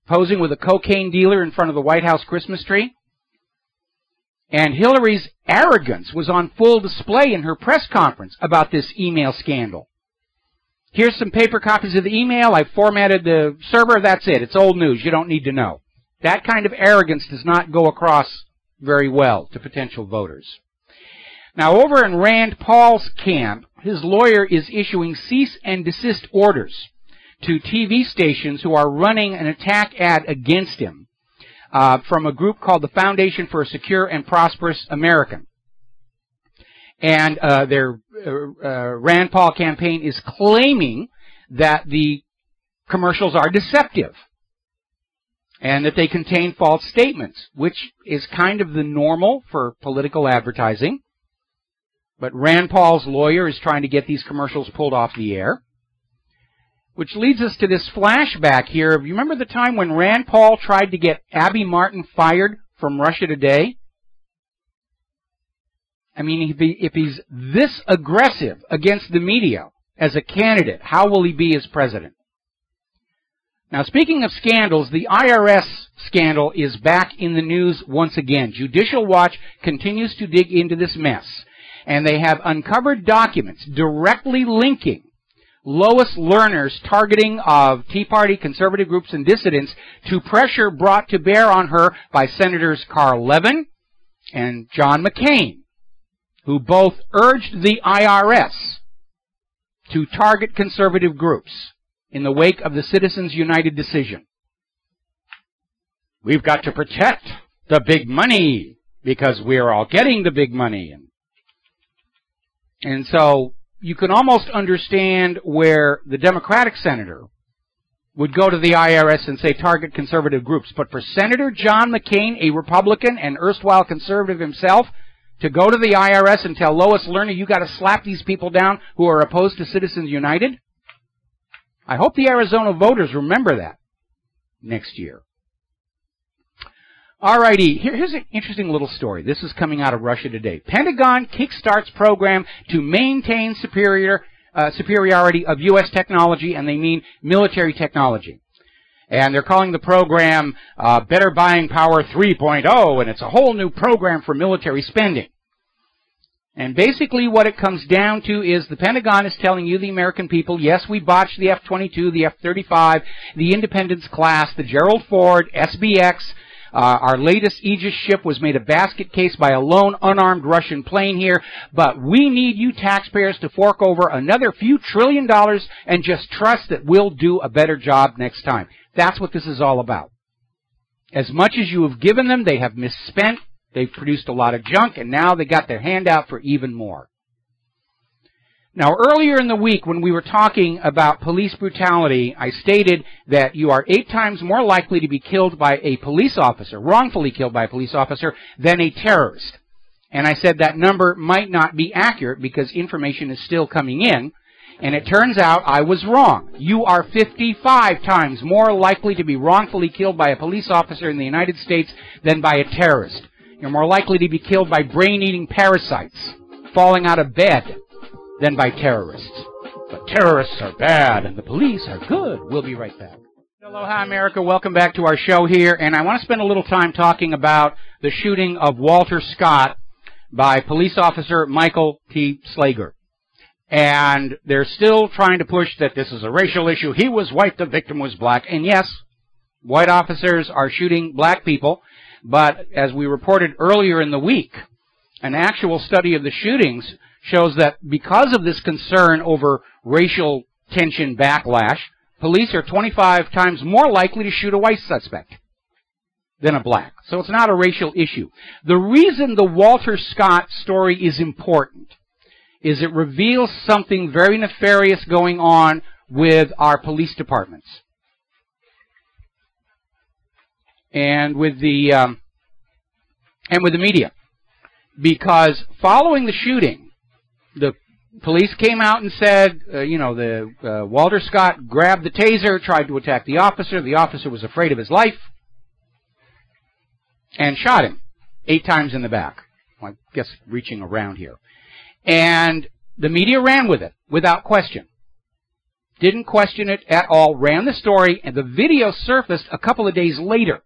posing with a cocaine dealer in front of the White House Christmas tree. And Hillary's arrogance was on full display in her press conference about this email scandal. Here's some paper copies of the email. I formatted the server. That's it. It's old news. You don't need to know. That kind of arrogance does not go across very well to potential voters. Now, over in Rand Paul's camp, his lawyer is issuing cease and desist orders to TV stations who are running an attack ad against him from a group called the Foundation for a Secure and Prosperous America. And their Rand Paul campaign is claiming that the commercials are deceptive and that they contain false statements, which is kind of the normal for political advertising. But Rand Paul's lawyer is trying to get these commercials pulled off the air. Which leads us to this flashback here. You remember the time when Rand Paul tried to get Abby Martin fired from Russia Today? I mean, if he's this aggressive against the media as a candidate, how will he be as president? Now, speaking of scandals, the IRS scandal is back in the news once again. Judicial Watch continues to dig into this mess, and they have uncovered documents directly linking Lois Lerner's targeting of Tea Party, conservative groups, and dissidents to pressure brought to bear on her by Senators Carl Levin and John McCain, who both urged the IRS to target conservative groups in the wake of the Citizens United decision. We've got to protect the big money because we're all getting the big money. And so you can almost understand where the Democratic senator would go to the IRS and say target conservative groups. But for Senator John McCain, a Republican and erstwhile conservative himself, to go to the IRS and tell Lois Lerner, you got to slap these people down who are opposed to Citizens United? I hope the Arizona voters remember that. next year. Alrighty, here's an interesting little story. This is coming out of Russia Today. Pentagon kickstarts program to maintain superiority of U.S. technology, and they mean military technology. And they're calling the program Better Buying Power 3.0, and it's a whole new program for military spending. And basically what it comes down to is the Pentagon is telling you, the American people, yes, we botched the F-22, the F-35, the Independence class, the Gerald Ford, SBX. Our latest Aegis ship was made a basket case by a lone unarmed Russian plane here, but we need you taxpayers to fork over another few $1 trillion and just trust that we'll do a better job next time. That's what this is all about. As much as you have given them, they have misspent, they've produced a lot of junk, and now they got their hand out for even more. Now, earlier in the week when we were talking about police brutality, I stated that you are 8 times more likely to be killed by a police officer, wrongfully killed by a police officer, than a terrorist. And I said that number might not be accurate because information is still coming in, and it turns out I was wrong. You are 55 times more likely to be wrongfully killed by a police officer in the United States than by a terrorist. You're more likely to be killed by brain-eating parasites falling out of bed than by terrorists. But terrorists are bad and the police are good. We'll be right back. Aloha, America. Welcome back to our show here. And I want to spend a little time talking about the shooting of Walter Scott by police officer Michael T. Slager. And they're still trying to push that this is a racial issue. He was white, the victim was black. And yes, white officers are shooting black people. But as we reported earlier in the week, an actual study of the shootings shows that because of this concern over racial tension backlash, police are 25 times more likely to shoot a white suspect than a black. So it's not a racial issue. The reason the Walter Scott story is important is it reveals something very nefarious going on with our police departments and with the media. Because following the shooting, the police came out and said, Walter Scott grabbed the taser, tried to attack the officer. The officer was afraid of his life and shot him 8 times in the back. Well, I guess reaching around here. And the media ran with it without question. Didn't question it at all, ran the story, and the video surfaced a couple of days later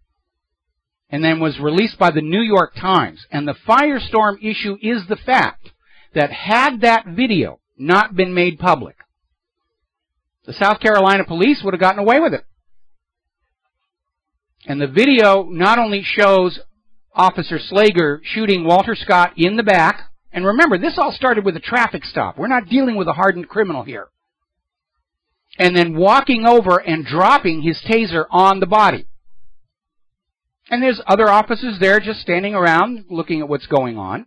and then was released by the New York Times. And the firestorm issue is the fact that had that video not been made public, the South Carolina police would have gotten away with it. And the video not only shows Officer Slager shooting Walter Scott in the back, and remember, this all started with a traffic stop. We're not dealing with a hardened criminal here. And then walking over and dropping his taser on the body. And there's other officers there just standing around looking at what's going on.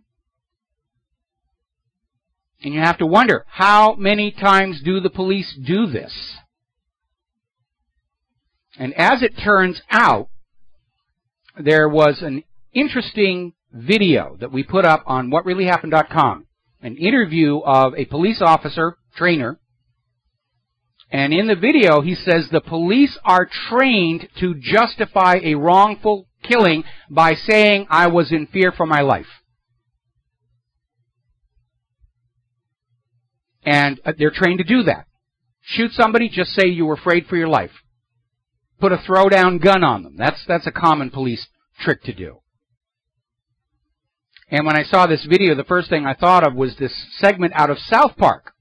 And you have to wonder, how many times do the police do this? And as it turns out, there was an interesting video that we put up on whatreallyhappened.com, an interview of a police officer, trainer, and in the video he says the police are trained to justify a wrongful killing by saying, I was in fear for my life. And they're trained to do that. Shoot somebody, just say you were afraid for your life. Put a throwdown gun on them. That's a common police trick to do. And when I saw this video, the first thing I thought of was this segment out of South Park,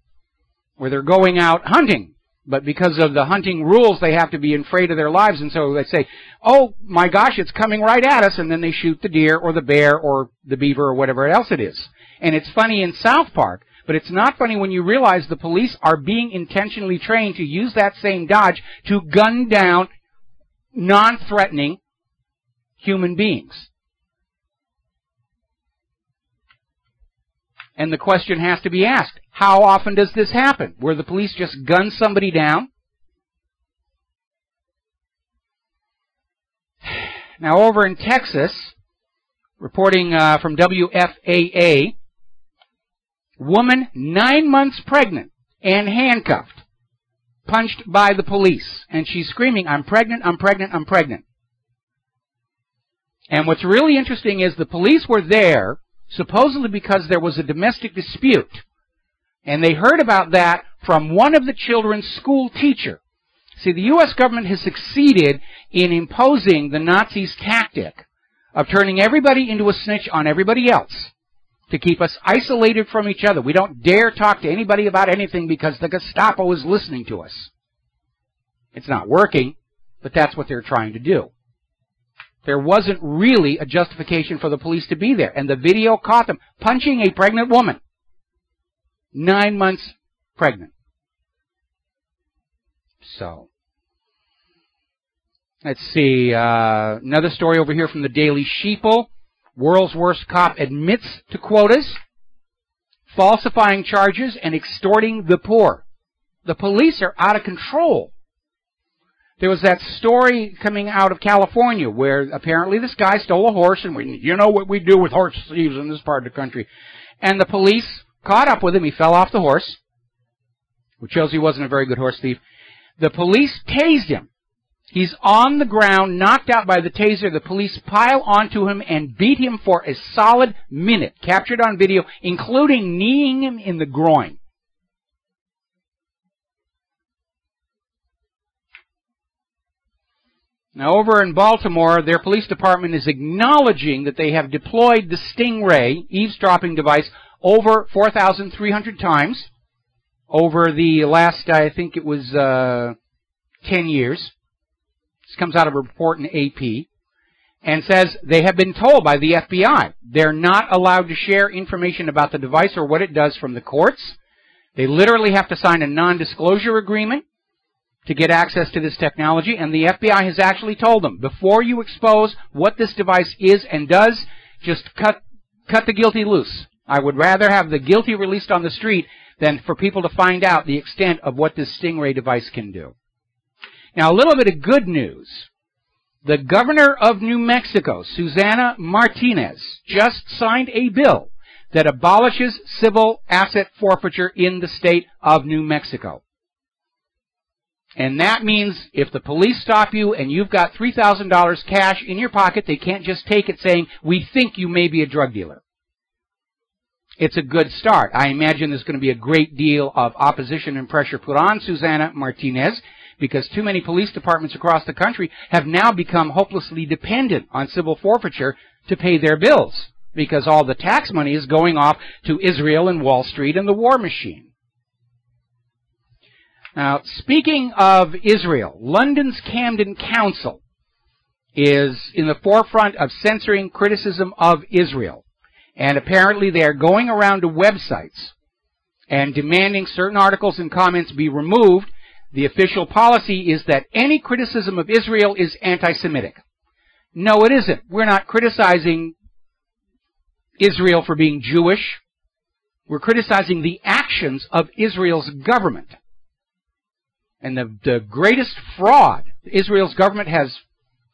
where they're going out hunting. But because of the hunting rules, they have to be afraid of their lives. And so they say, oh my gosh, it's coming right at us. And then they shoot the deer or the bear or the beaver or whatever else it is. And it's funny in South Park. But it's not funny when you realize the police are being intentionally trained to use that same dodge to gun down non-threatening human beings. And the question has to be asked, how often does this happen? Where the police just gun somebody down? Now over in Texas, reporting from WFAA, woman 9 months pregnant and handcuffed. punched by the police, and she's screaming, "I'm pregnant, I'm pregnant, I'm pregnant." And what's really interesting is the police were there supposedly because there was a domestic dispute, and they heard about that from one of the children's school teacher. See, the U.S. government has succeeded in imposing the Nazis' tactic of turning everybody into a snitch on everybody else to keep us isolated from each other. We don't dare talk to anybody about anything because the Gestapo is listening to us. It's not working, but that's what they're trying to do. There wasn't really a justification for the police to be there, and the video caught them punching a pregnant woman. 9 months pregnant. So, let's see, another story over here from the Daily Sheeple. World's worst cop admits to quotas, falsifying charges, and extorting the poor. The police are out of control. There was that story coming out of California where apparently this guy stole a horse, and you know what we do with horse thieves in this part of the country. And the police caught up with him. He fell off the horse, which shows he wasn't a very good horse thief. The police tased him. He's on the ground, knocked out by the taser. The police pile onto him and beat him for a solid minute, captured on video, including kneeing him in the groin. Now, over in Baltimore, their police department is acknowledging that they have deployed the Stingray eavesdropping device over 4,300 times over the last, I think it was 10 years. This comes out of a report in AP, and says they have been told by the FBI they're not allowed to share information about the device or what it does from the courts. They literally have to sign a non-disclosure agreement to get access to this technology, and the FBI has actually told them, before you expose what this device is and does, just cut the guilty loose. I would rather have the guilty released on the street than for people to find out the extent of what this Stingray device can do. Now, a little bit of good news. The governor of New Mexico, Susana Martinez, just signed a bill that abolishes civil asset forfeiture in the state of New Mexico. And that means if the police stop you and you've got $3,000 cash in your pocket, they can't just take it saying, "We think you may be a drug dealer." It's a good start. I imagine there's going to be a great deal of opposition and pressure put on Susana Martinez, because too many police departments across the country have now become hopelessly dependent on civil forfeiture to pay their bills, because all the tax money is going off to Israel and Wall Street and the war machine. Now, speaking of Israel, London's Camden Council is in the forefront of censoring criticism of Israel. And apparently they are going around to websites and demanding certain articles and comments be removed. The official policy is that any criticism of Israel is anti-Semitic. No, it isn't. We're not criticizing Israel for being Jewish. We're criticizing the actions of Israel's government. And the greatest fraud Israel's government has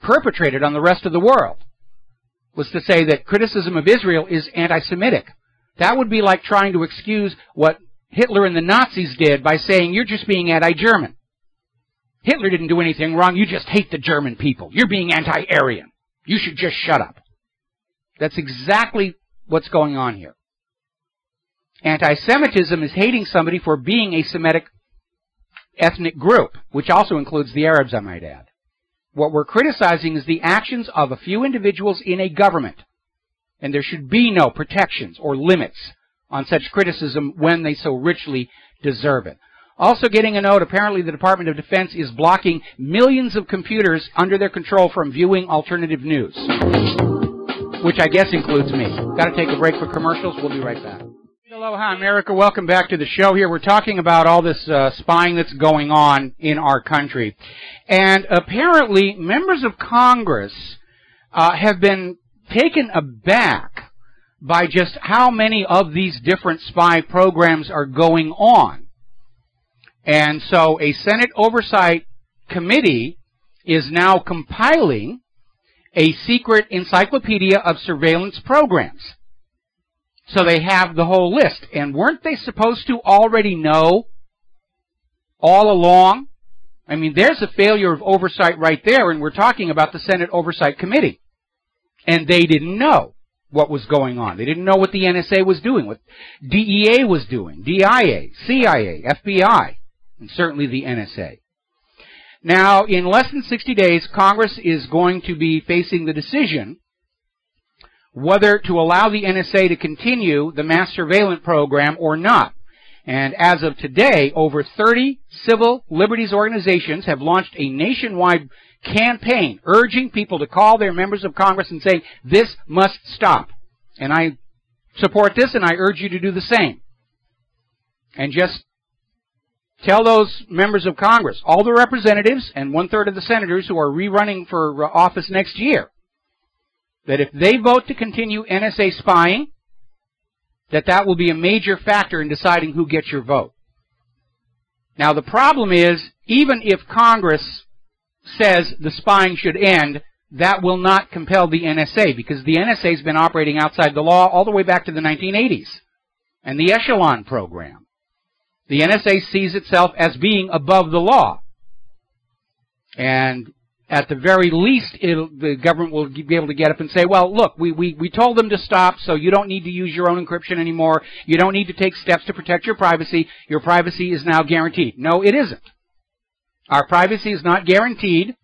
perpetrated on the rest of the world was to say that criticism of Israel is anti-Semitic. That would be like trying to excuse what Hitler and the Nazis did by saying you're just being anti-German. Hitler didn't do anything wrong. You just hate the German people. You're being anti-Aryan. You should just shut up. That's exactly what's going on here. Anti-Semitism is hating somebody for being a Semitic ethnic group, which also includes the Arabs, I might add. What we're criticizing is the actions of a few individuals in a government, and there should be no protections or limits on such criticism when they so richly deserve it. Also getting a note, apparently the Department of Defense is blocking millions of computers under their control from viewing alternative news, which I guess includes me. Got to take a break for commercials. We'll be right back. Aloha, America. Welcome back to the show here. We're talking about all this spying that's going on in our country. And apparently members of Congress have been taken aback by just how many of these different spy programs are going on. And so a Senate Oversight Committee is now compiling a secret encyclopedia of surveillance programs. So they have the whole list. And weren't they supposed to already know all along? I mean, there's a failure of oversight right there, and we're talking about the Senate Oversight Committee. And they didn't know what was going on. They didn't know what the NSA was doing, what DEA was doing, DIA, CIA, FBI, and certainly the NSA. Now, in less than 60 days, Congress is going to be facing the decision whether to allow the NSA to continue the mass surveillance program or not. And as of today, over 30 civil liberties organizations have launched a nationwide campaign urging people to call their members of Congress and say, this must stop. And I support this, and I urge you to do the same. And just tell those members of Congress, all the representatives and 1/3 of the senators who are rerunning for office next year, that if they vote to continue NSA spying, that will be a major factor in deciding who gets your vote. Now, the problem is, even if Congress says the spying should end, that will not compel the NSA, because the NSA has been operating outside the law all the way back to the 1980s, and the Echelon program. The NSA sees itself as being above the law. And at the very least, the government will be able to get up and say, well, look, we told them to stop, so you don't need to use your own encryption anymore. You don't need to take steps to protect your privacy. Your privacy is now guaranteed. No, it isn't. Our privacy is not guaranteed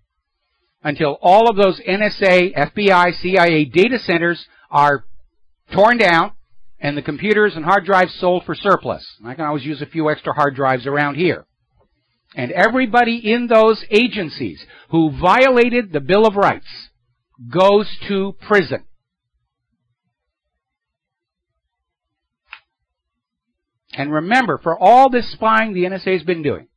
until all of those NSA, FBI, CIA data centers are torn down and the computers and hard drives sold for surplus. I can always use a few extra hard drives around here. And everybody in those agencies who violated the Bill of Rights goes to prison. And remember, for all this spying the NSA has been doing,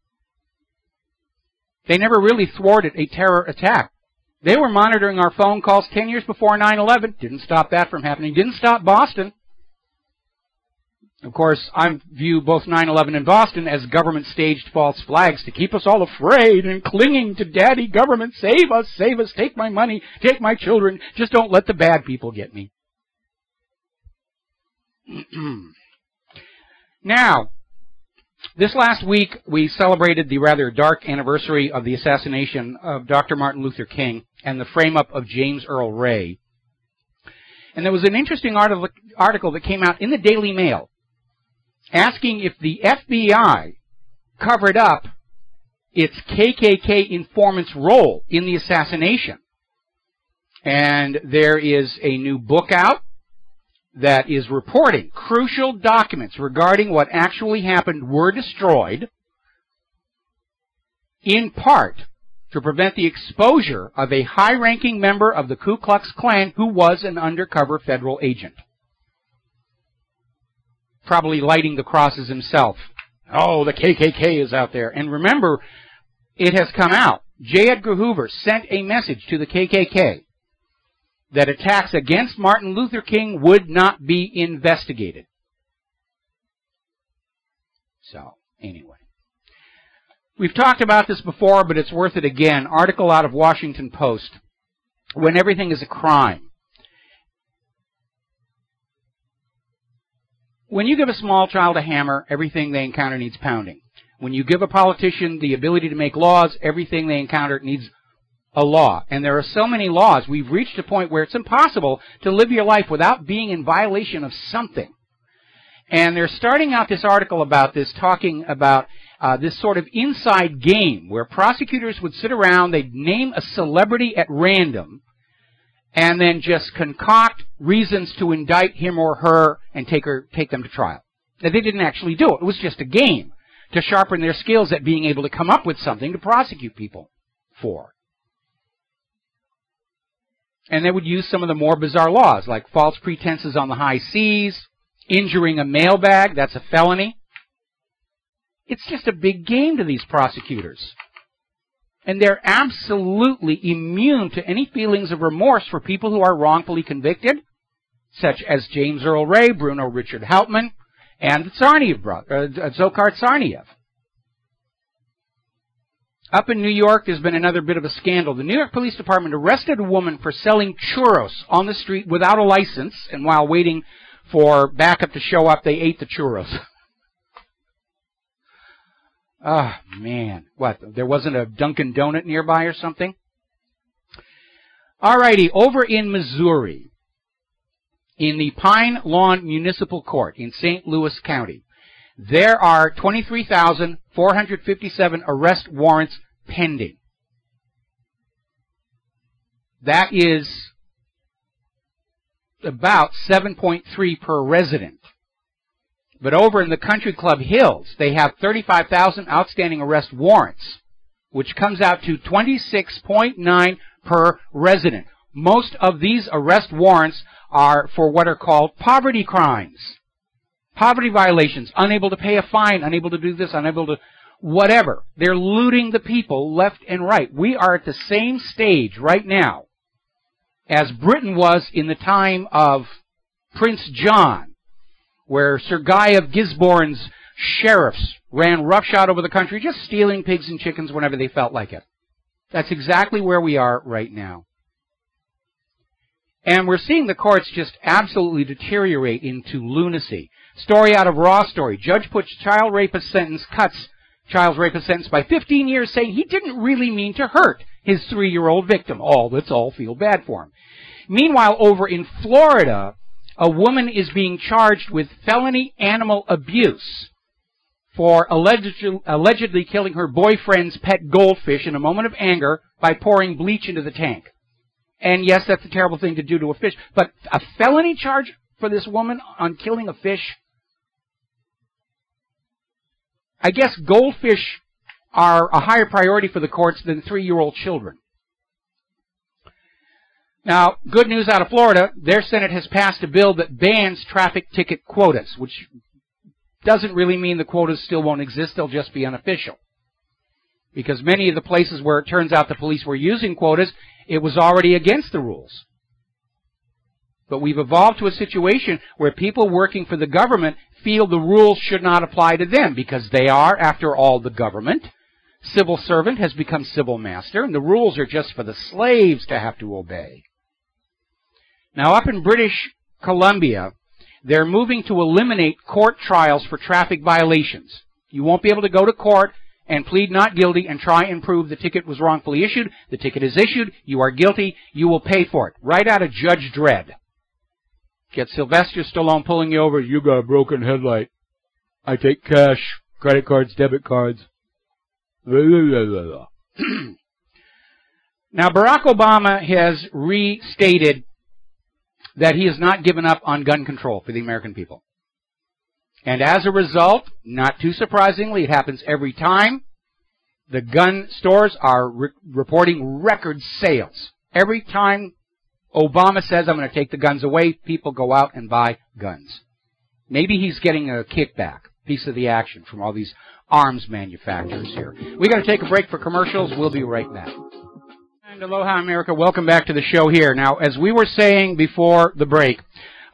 they never really thwarted a terror attack. They were monitoring our phone calls 10 years before 9/11. Didn't stop that from happening. Didn't stop Boston. Of course, I view both 9/11 and Boston as government-staged false flags to keep us all afraid and clinging to daddy government. Save us, take my money, take my children. Just don't let the bad people get me. Now, this last week, we celebrated the rather dark anniversary of the assassination of Dr. Martin Luther King and the frame-up of James Earl Ray. And there was an interesting article that came out in the Daily Mail asking if the FBI covered up its KKK informant's role in the assassination. And there is a new book out that is reporting crucial documents regarding what actually happened were destroyed, in part to prevent the exposure of a high-ranking member of the Ku Klux Klan who was an undercover federal agent. Probably lighting the crosses himself. Oh, the KKK is out there. And remember, it has come out. J. Edgar Hoover sent a message to the KKK that attacks against Martin Luther King would not be investigated. So, anyway. We've talked about this before, but it's worth it again. Article out of Washington Post. When everything is a crime. When you give a small child a hammer, everything they encounter needs pounding. When you give a politician the ability to make laws, everything they encounter needs a law. And there are so many laws. We've reached a point where it's impossible to live your life without being in violation of something. And they're starting out this article about this, talking about this sort of inside game where prosecutors would sit around, they'd name a celebrity at random, and then just concoct reasons to indict him or her and take them to trial. Now, they didn't actually do it. It was just a game to sharpen their skills at being able to come up with something to prosecute people for. And they would use some of the more bizarre laws, like false pretenses on the high seas, injuring a mailbag, that's a felony. It's just a big game to these prosecutors. And they're absolutely immune to any feelings of remorse for people who are wrongfully convicted, such as James Earl Ray, Bruno Richard Hauptmann, and the Dzhokhar Tsarnaev. Up in New York, there's been another bit of a scandal. The New York Police Department arrested a woman for selling churros on the street without a license, and while waiting for backup to show up, they ate the churros. Oh, man. What, there wasn't a Dunkin' Donut nearby or something? All righty, over in Missouri, in the Pine Lawn Municipal Court in St. Louis County, there are 23,457 arrest warrants pending. That is about 7.3 per resident. But over in the Country Club Hills, they have 35,000 outstanding arrest warrants, which comes out to 26.9 per resident. Most of these arrest warrants are for what are called poverty crimes, poverty violations, unable to pay a fine, unable to do this, unable to whatever. They're looting the people left and right. We are at the same stage right now as Britain was in the time of Prince John, where Sir Guy of Gisborne's sheriffs ran roughshod over the country, just stealing pigs and chickens whenever they felt like it. That's exactly where we are right now. And we're seeing the courts just absolutely deteriorate into lunacy. Story out of Raw Story. Judge puts child rapist sentence, cuts child rapist sentence by 15 years, saying he didn't really mean to hurt his 3-year-old victim. Let's all feel bad for him. Meanwhile, over in Florida, a woman is being charged with felony animal abuse for allegedly killing her boyfriend's pet goldfish in a moment of anger by pouring bleach into the tank. And yes, that's a terrible thing to do to a fish, but a felony charge for this woman on killing a fish? I guess goldfish are a higher priority for the courts than 3-year-old children. Now, good news out of Florida, their Senate has passed a bill that bans traffic ticket quotas, which doesn't really mean the quotas still won't exist, they'll just be unofficial. Because many of the places where it turns out the police were using quotas, it was already against the rules. But we've evolved to a situation where people working for the government feel the rules should not apply to them because they are, after all, the government. Civil servant has become civil master, and the rules are just for the slaves to have to obey. Now, up in British Columbia, they're moving to eliminate court trials for traffic violations. You won't be able to go to court and plead not guilty and try and prove the ticket was wrongfully issued. The ticket is issued. You are guilty. You will pay for it. Right out of Judge Dredd. Get Sylvester Stallone pulling you over. You got a broken headlight. I take cash, credit cards, debit cards. Now, Barack Obama has restated that he has not given up on gun control for the American people. And as a result, not too surprisingly, it happens every time, the gun stores are reporting record sales. Every time Obama says, I'm going to take the guns away, people go out and buy guns. Maybe he's getting a kickback, piece of the action from all these arms manufacturers here. We got to take a break for commercials. We'll be right back. And aloha, America. Welcome back to the show here. Now, as we were saying before the break,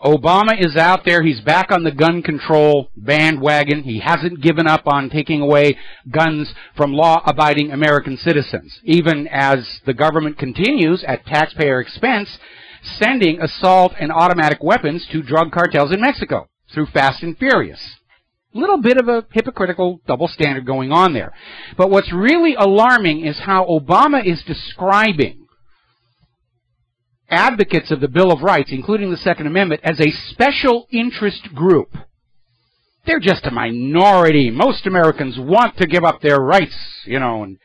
Obama is out there. He's back on the gun control bandwagon. He hasn't given up on taking away guns from law-abiding American citizens, even as the government continues, at taxpayer expense, sending assault and automatic weapons to drug cartels in Mexico through Fast and Furious. A little bit of a hypocritical double standard going on there. But what's really alarming is how Obama is describing advocates of the Bill of Rights, including the Second Amendment, as a special interest group. They're just a minority. Most Americans want to give up their rights, you know, and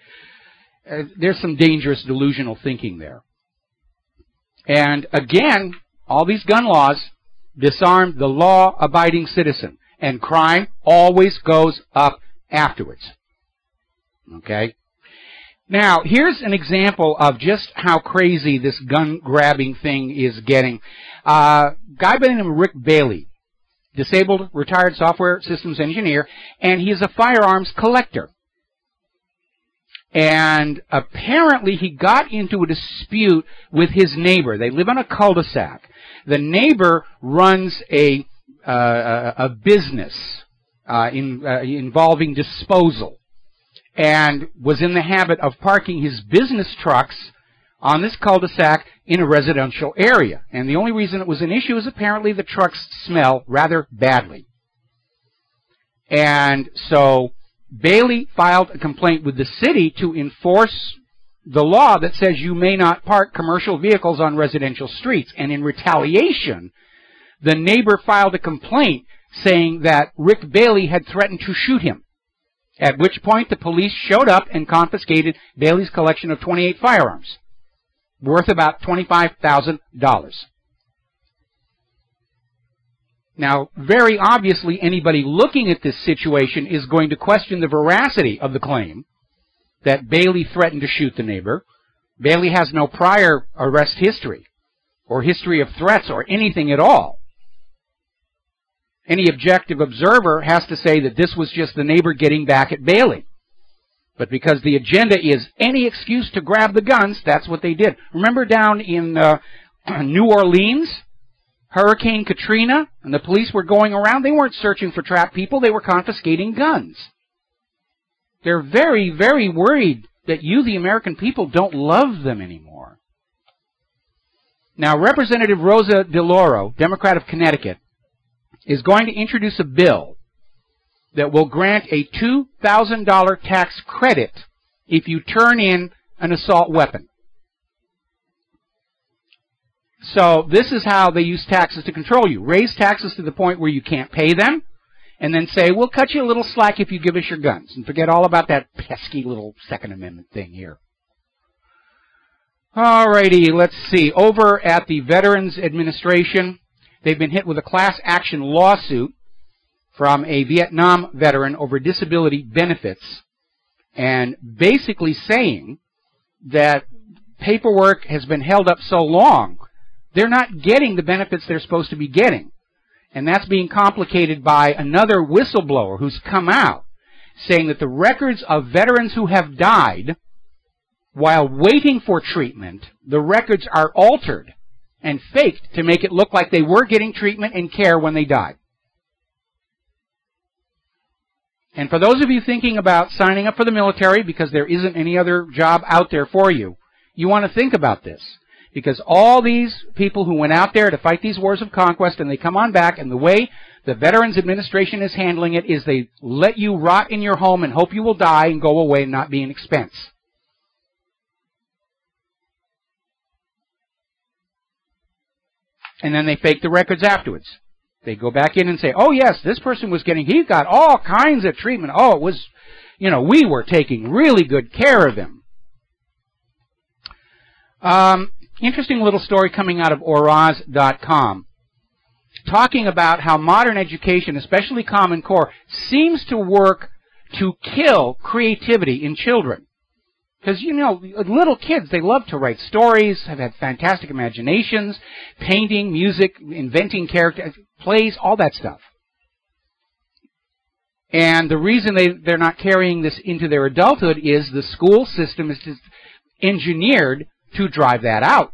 there's some dangerous delusional thinking there. And again, all these gun laws disarm the law-abiding citizen, and crime always goes up afterwards. Okay? Now, here's an example of just how crazy this gun-grabbing thing is getting. Guy by the name of Rick Bailey, disabled, retired software systems engineer, and he is a firearms collector. And apparently he got into a dispute with his neighbor. They live on a cul-de-sac. The neighbor runs a business involving disposal, and was in the habit of parking his business trucks on this cul-de-sac in a residential area. And the only reason it was an issue is apparently the trucks smell rather badly. And so Bailey filed a complaint with the city to enforce the law that says you may not park commercial vehicles on residential streets. And in retaliation, the neighbor filed a complaint saying that Rick Bailey had threatened to shoot him, at which point the police showed up and confiscated Bailey's collection of 28 firearms, worth about $25,000. Now, very obviously, anybody looking at this situation is going to question the veracity of the claim that Bailey threatened to shoot the neighbor. Bailey has no prior arrest history or history of threats or anything at all. Any objective observer has to say that this was just the neighbor getting back at Bailey. But because the agenda is any excuse to grab the guns, that's what they did. Remember down in New Orleans, Hurricane Katrina, and the police were going around? They weren't searching for trapped people. They were confiscating guns. They're very, very worried that you, the American people, don't love them anymore. Now, Representative Rosa DeLauro, Democrat of Connecticut, is going to introduce a bill that will grant a $2,000 tax credit if you turn in an assault weapon. So this is how they use taxes to control you. Raise taxes to the point where you can't pay them, and then say, we'll cut you a little slack if you give us your guns. And forget all about that pesky little Second Amendment thing here. Alrighty, let's see. Over at the Veterans Administration, they've been hit with a class action lawsuit from a Vietnam veteran over disability benefits, and basically saying that paperwork has been held up so long, they're not getting the benefits they're supposed to be getting. And that's being complicated by another whistleblower who's come out saying that the records of veterans who have died while waiting for treatment, the records are altered and faked to make it look like they were getting treatment and care when they died. And for those of you thinking about signing up for the military because there isn't any other job out there for you, you want to think about this. Because all these people who went out there to fight these wars of conquest, and they come on back, and the way the Veterans Administration is handling it is they let you rot in your home and hope you will die and go away and not be an expense. And then they fake the records afterwards. They go back in and say, oh yes, this person was getting, he got all kinds of treatment. Oh, it was, you know, we were taking really good care of him. Interesting little story coming out of Oraz.com, talking about how modern education, especially Common Core, seems to work to kill creativity in children. Because, you know, little kids, they love to write stories, have had fantastic imaginations, painting, music, inventing characters, plays, all that stuff. And the reason they're not carrying this into their adulthood is the school system is just engineered to drive that out.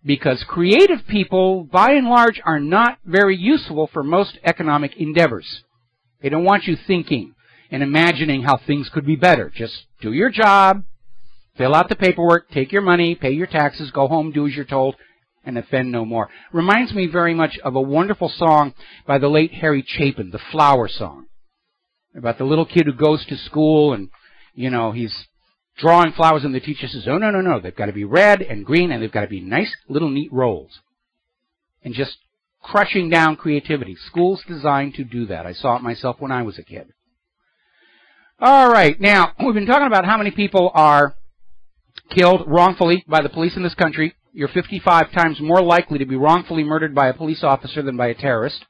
Because creative people, by and large, are not very useful for most economic endeavors. They don't want you thinking and imagining how things could be better. Just do your job, fill out the paperwork, take your money, pay your taxes, go home, do as you're told, and offend no more. Reminds me very much of a wonderful song by the late Harry Chapin, the Flower Song, about the little kid who goes to school and, you know, he's drawing flowers, and the teacher says, oh, no, no, no, they've got to be red and green, and they've got to be nice little neat rolls. And just crushing down creativity. School's designed to do that. I saw it myself when I was a kid. All right, now, we've been talking about how many people are killed wrongfully by the police in this country. You're 55 times more likely to be wrongfully murdered by a police officer than by a terrorist.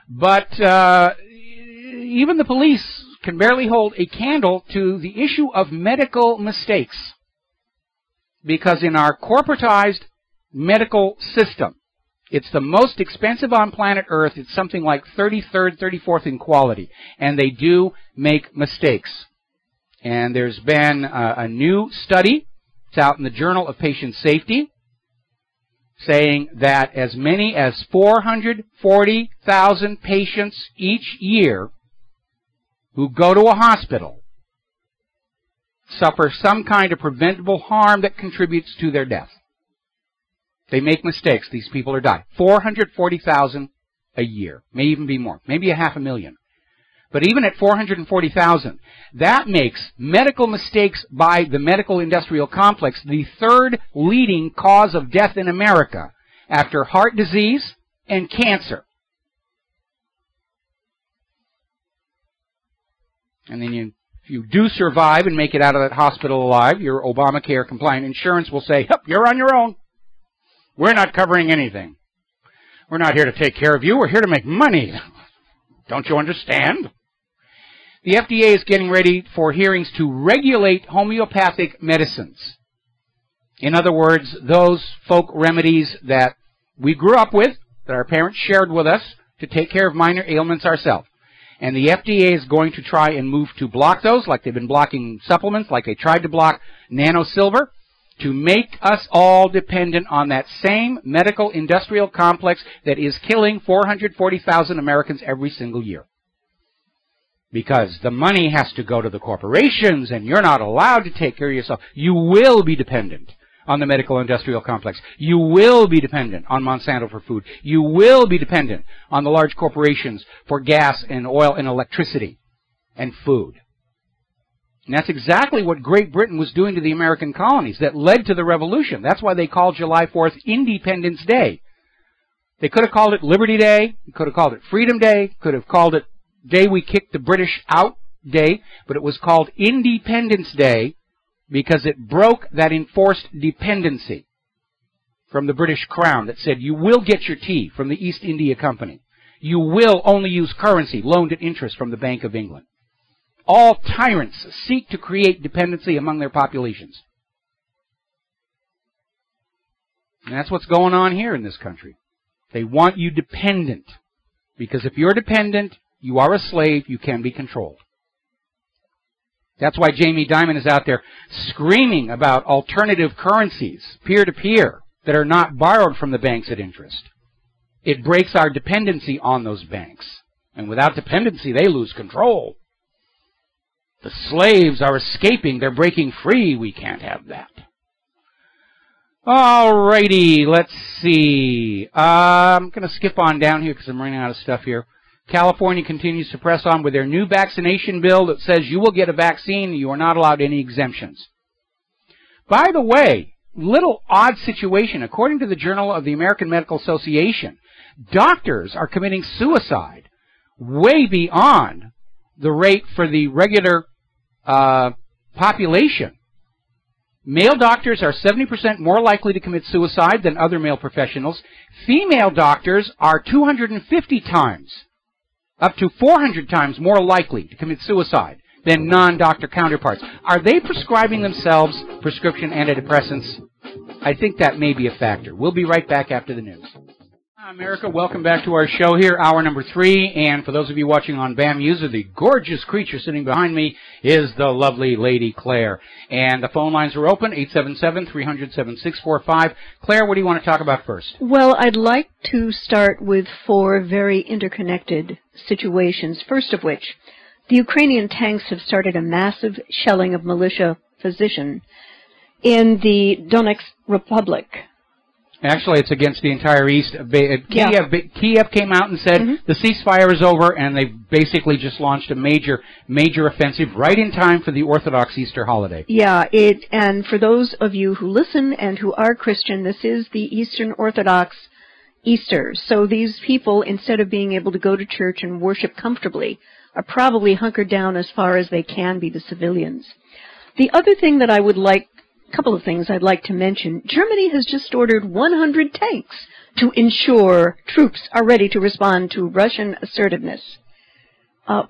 But even the police can barely hold a candle to the issue of medical mistakes. Because in our corporatized medical system, it's the most expensive on planet Earth. It's something like 33rd, 34th in quality. And they do make mistakes. And there's been a new study, it's out in the Journal of Patient Safety, saying that as many as 440,000 patients each year who go to a hospital suffer some kind of preventable harm that contributes to their death. They make mistakes. These people are dying. 440,000 a year. May even be more. Maybe 500,000. But even at 440,000, that makes medical mistakes by the medical industrial complex the third leading cause of death in America after heart disease and cancer. And then if you do survive and make it out of that hospital alive, your Obamacare compliant insurance will say, "Yep, you're on your own. We're not covering anything. We're not here to take care of you. We're here to make money. Don't you understand?" The FDA is getting ready for hearings to regulate homeopathic medicines. In other words, those folk remedies that we grew up with, that our parents shared with us to take care of minor ailments ourselves. And the FDA is going to try and move to block those, like they've been blocking supplements, like they tried to block nanosilver, to make us all dependent on that same medical industrial complex that is killing 440,000 Americans every single year. Because the money has to go to the corporations, and you're not allowed to take care of yourself. You will be dependent on the medical industrial complex. You will be dependent on Monsanto for food. You will be dependent on the large corporations for gas and oil and electricity and food. And that's exactly what Great Britain was doing to the American colonies that led to the revolution. That's why they called July 4th Independence Day. They could have called it Liberty Day. They could have called it Freedom Day. Could have called it Day We Kicked the British Out Day. But it was called Independence Day because it broke that enforced dependency from the British Crown that said you will get your tea from the East India Company. You will only use currency loaned at interest from the Bank of England. All tyrants seek to create dependency among their populations. And that's what's going on here in this country. They want you dependent. Because if you're dependent, you are a slave, you can be controlled. That's why Jamie Dimon is out there screaming about alternative currencies, peer-to-peer, that are not borrowed from the banks at interest. It breaks our dependency on those banks. And without dependency, they lose control. The slaves are escaping. They're breaking free. We can't have that. All righty, let's see. I'm going to skip on down here because I'm running out of stuff here. California continues to press on with their new vaccination bill that says you will get a vaccine and you are not allowed any exemptions. By the way, little odd situation. According to the Journal of the American Medical Association, doctors are committing suicide way beyond the rate for the regular population. Male doctors are 70% more likely to commit suicide than other male professionals. Female doctors are 250 times, up to 400 times more likely to commit suicide than non-doctor counterparts. Are they prescribing themselves prescription antidepressants? I think that may be a factor. We'll be right back after the news. America, welcome back to our show here, hour number 3. And for those of you watching on BAM User, the gorgeous creature sitting behind me is the lovely Lady Claire. And the phone lines are open, 877-300-7645. Claire, what do you want to talk about first? Well, I'd like to start with 4 very interconnected situations. First of which, the Ukrainian tanks have started a massive shelling of militia position in the Donetsk Republic. Actually, it's against the entire East. Kiev came out and said the ceasefire is over, and they basically just launched a major offensive right in time for the Orthodox Easter holiday. Yeah, and for those of you who listen and who are Christian, this is the Eastern Orthodox Easter. So these people, instead of being able to go to church and worship comfortably, are probably hunkered down as far as they can be, the civilians. The other thing that I would like, couple of things I'd like to mention. Germany has just ordered 100 tanks to ensure troops are ready to respond to Russian assertiveness.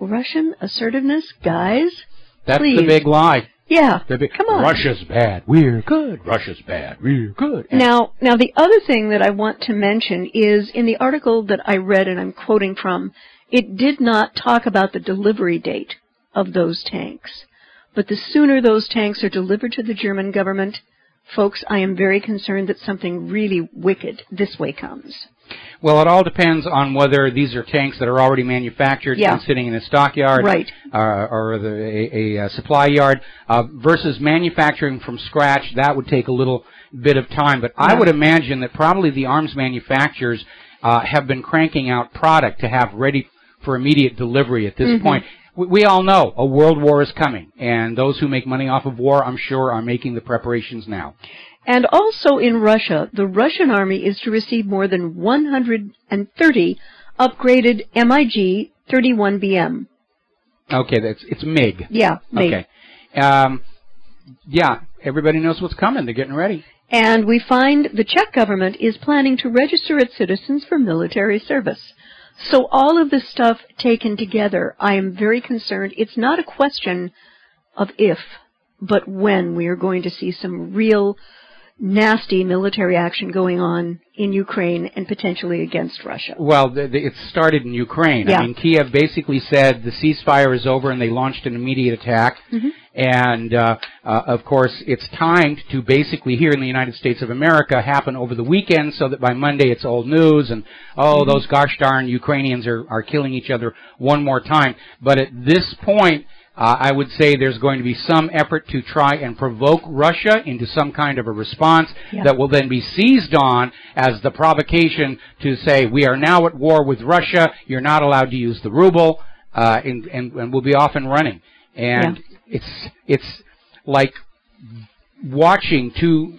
Russian assertiveness, guys? That's please. The big lie. Yeah, come on. Russia's bad, we're good. Russia's bad, we're good. Now, the other thing that I want to mention is in the article that I read, and I'm quoting from, it did not talk about the delivery date of those tanks. But the sooner those tanks are delivered to the German government, folks, I am very concerned that something really wicked this way comes. Well, it all depends on whether these are tanks that are already manufactured and sitting in a stockyard or a supply yard versus manufacturing from scratch. That would take a little bit of time. But I would imagine that probably the arms manufacturers have been cranking out product to have ready for immediate delivery at this point. We all know a world war is coming, and those who make money off of war, I'm sure, are making the preparations now. And also in Russia, the Russian army is to receive more than 130 upgraded MiG-31BM. Okay, it's MiG. Yeah, MiG. Okay. Yeah, everybody knows what's coming. They're getting ready. And we find the Czech government is planning to register its citizens for military service. So all of this stuff taken together, I am very concerned. It's not a question of if, but when we are going to see some real nasty military action going on in Ukraine and potentially against Russia. Well, it started in Ukraine. Yeah. I mean, Kiev basically said the ceasefire is over and they launched an immediate attack. And, of course, it's timed to basically, here in the United States of America, happen over the weekend so that by Monday it's old news and, oh, those gosh darn Ukrainians are killing each other one more time. But at this point, I would say there's going to be some effort to try and provoke Russia into some kind of a response that will then be seized on as the provocation to say, we are now at war with Russia, you're not allowed to use the ruble, and we'll be off and running. And it's like watching two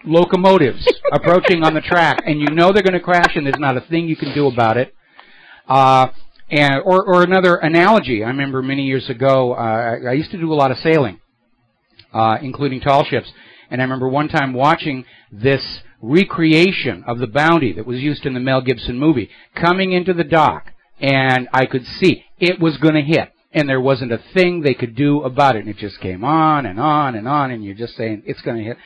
locomotives approaching on the track, and you know they're going to crash, and there's not a thing you can do about it. Or another analogy, I remember many years ago, I used to do a lot of sailing, including tall ships, and I remember one time watching this recreation of the Bounty that was used in the Mel Gibson movie coming into the dock, and I could see it was going to hit, and there wasn't a thing they could do about it, and it just came on and on and on, and you're just saying, it's going to hit.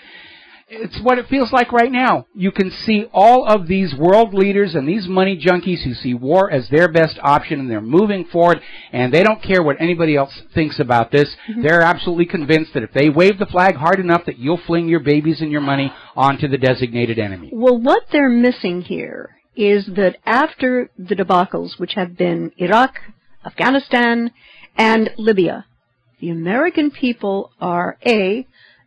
It's what it feels like right now. You can see all of these world leaders and these money junkies who see war as their best option, and they're moving forward, and they don't care what anybody else thinks about this. They're absolutely convinced that if they wave the flag hard enough that you'll fling your babies and your money onto the designated enemy. Well, what they're missing here is that after the debacles, which have been Iraq, Afghanistan, and Libya, the American people are,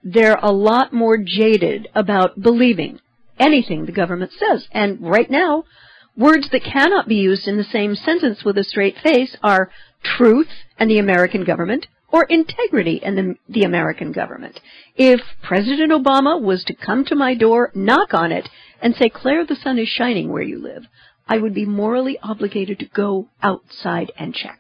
they're a lot more jaded about believing anything the government says. And right now, words that cannot be used in the same sentence with a straight face are truth and the American government, or integrity and the American government. If President Obama was to come to my door, knock on it, and say, Claire, the sun is shining where you live, I would be morally obligated to go outside and check.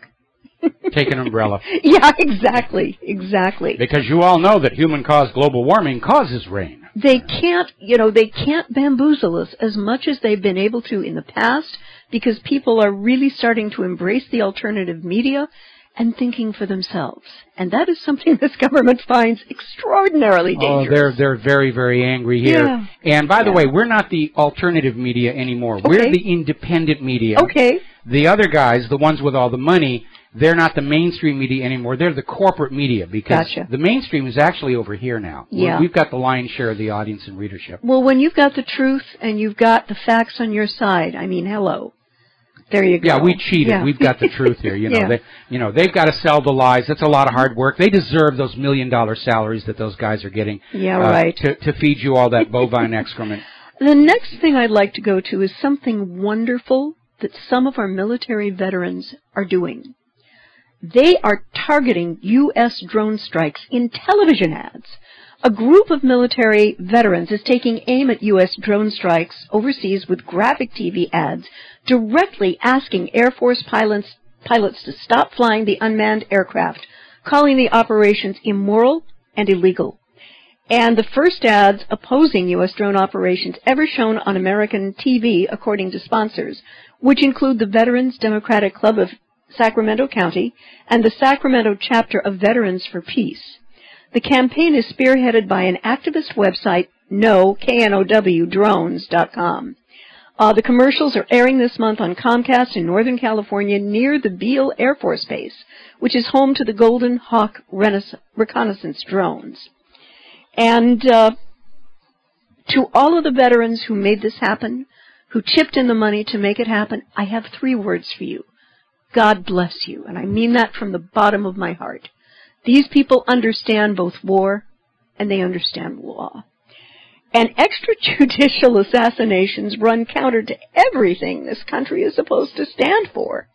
Take an umbrella. Yeah, exactly, exactly. Because you all know that human-caused global warming causes rain. They can't, they can't bamboozle us as much as they've been able to in the past, because people are really starting to embrace the alternative media and thinking for themselves. And that is something this government finds extraordinarily dangerous. Oh, they're very, very angry here. Yeah. And by the way, we're not the alternative media anymore. Okay. We're the independent media. Okay. The other guys, the ones with all the money, they're not the mainstream media anymore. They're the corporate media, because the mainstream is actually over here now. Yeah. We've got the lion's share of the audience and readership. Well, when you've got the truth and you've got the facts on your side, I mean, hello. There you go. Yeah, we cheated. Yeah. We've got the truth here. They've got to sell the lies. That's a lot of hard work. They deserve those $1 million salaries that those guys are getting. Yeah, right. To feed you all that bovine excrement. The next thing I'd like to go to is something wonderful that some of our military veterans are doing. They are targeting U.S. drone strikes in television ads. A group of military veterans is taking aim at U.S. drone strikes overseas with graphic TV ads, directly asking Air Force pilots to stop flying the unmanned aircraft, calling the operations immoral and illegal. And the first ads opposing U.S. drone operations ever shown on American TV, according to sponsors, which include the Veterans Democratic Club of Sacramento County and the Sacramento chapter of Veterans for Peace. The campaign is spearheaded by an activist website, knowdrones.com. The commercials are airing this month on Comcast in Northern California near the Beale Air Force Base, which is home to the Golden Hawk reconnaissance drones. And to all of the veterans who made this happen, who chipped in the money to make it happen, I have 3 words for you. God bless you, and I mean that from the bottom of my heart. These people understand both war and they understand law. And extrajudicial assassinations run counter to everything this country is supposed to stand for.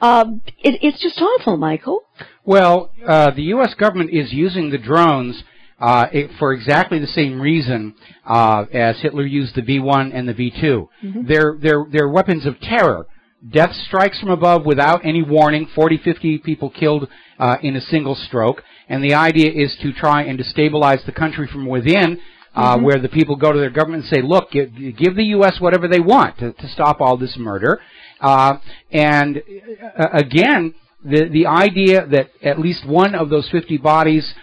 It's just awful, Michael. Well, the U.S. government is using the drones for exactly the same reason as Hitler used the V-1 and the V-2. Mm-hmm. They're weapons of terror. Death strikes from above without any warning, 40, 50 people killed in a single stroke. And the idea is to try and destabilize the country from within, where the people go to their government and say, look, give the U.S. whatever they want to stop all this murder. And again, the idea that at least one of those 50 bodies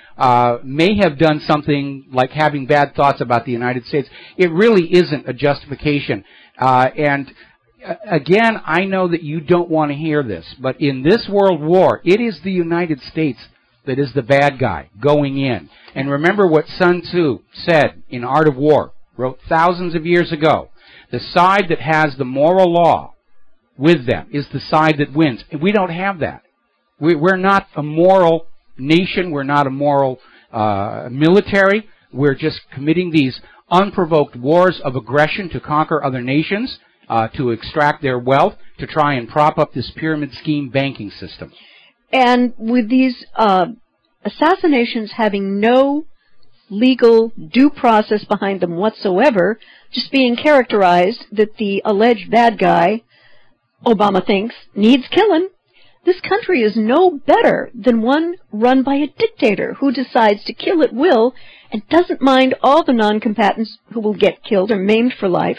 may have done something like having bad thoughts about the United States, it really isn't a justification. Again, I know that you don't want to hear this, but in this world war, it is the United States that is the bad guy going in. And remember what Sun Tzu said in Art of War, wrote thousands of years ago. The side that has the moral law with them is the side that wins. And we don't have that. We're not a moral nation. We're not a moral military. We're just committing these unprovoked wars of aggression to conquer other nations, to extract their wealth, to try and prop up this pyramid scheme banking system. And with these assassinations having no legal due process behind them whatsoever, just being characterized that the alleged bad guy, Obama thinks, needs killing, this country is no better than one run by a dictator who decides to kill at will and doesn't mind all the non-combatants who will get killed or maimed for life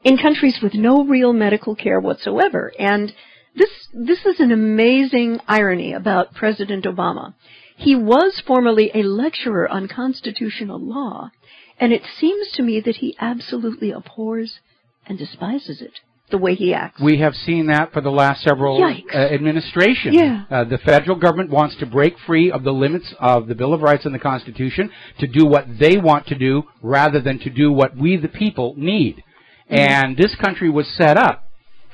in countries with no real medical care whatsoever. And this is an amazing irony about President Obama. He was formerly a lecturer on constitutional law, and it seems to me that he absolutely abhors and despises it, the way he acts. We have seen that for the last several administrations. Yeah. The federal government wants to break free of the limits of the Bill of Rights and the Constitution to do what they want to do rather than to do what we, the people, need. Mm-hmm. And this country was set up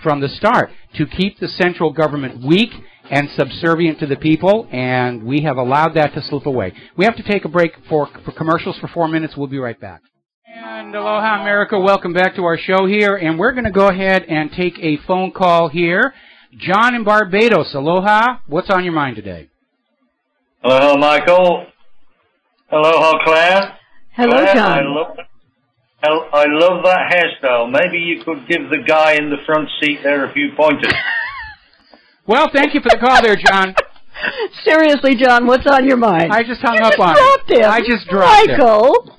from the start to keep the central government weak and subservient to the people, and we have allowed that to slip away. We have to take a break for commercials for 4 minutes. We'll be right back. And aloha, America. Welcome back to our show here, and we're going to go ahead and take a phone call here. John in Barbados. Aloha. What's on your mind today? Hello, Michael. Aloha, Claire. Hello, Claire, John. I love that hairstyle. Maybe you could give the guy in the front seat there a few pointers. Well, thank you for the call there, John. Seriously, John, what's on your mind? I just hung up on him. I just dropped him. Michael,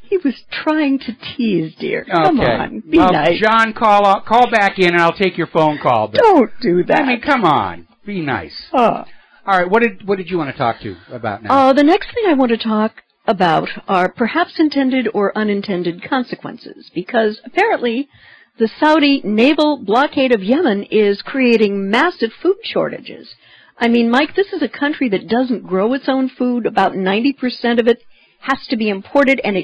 he was trying to tease, dear. Come on, be nice. John, call back in, and I'll take your phone call. But, don't do that. I mean, come on, be nice. All right, what did you want to talk to about now? The next thing I want to talk about are perhaps intended or unintended consequences, because apparently the Saudi naval blockade of Yemen is creating massive food shortages. I mean, Mike, this is a country that doesn't grow its own food. About 90% of it has to be imported, and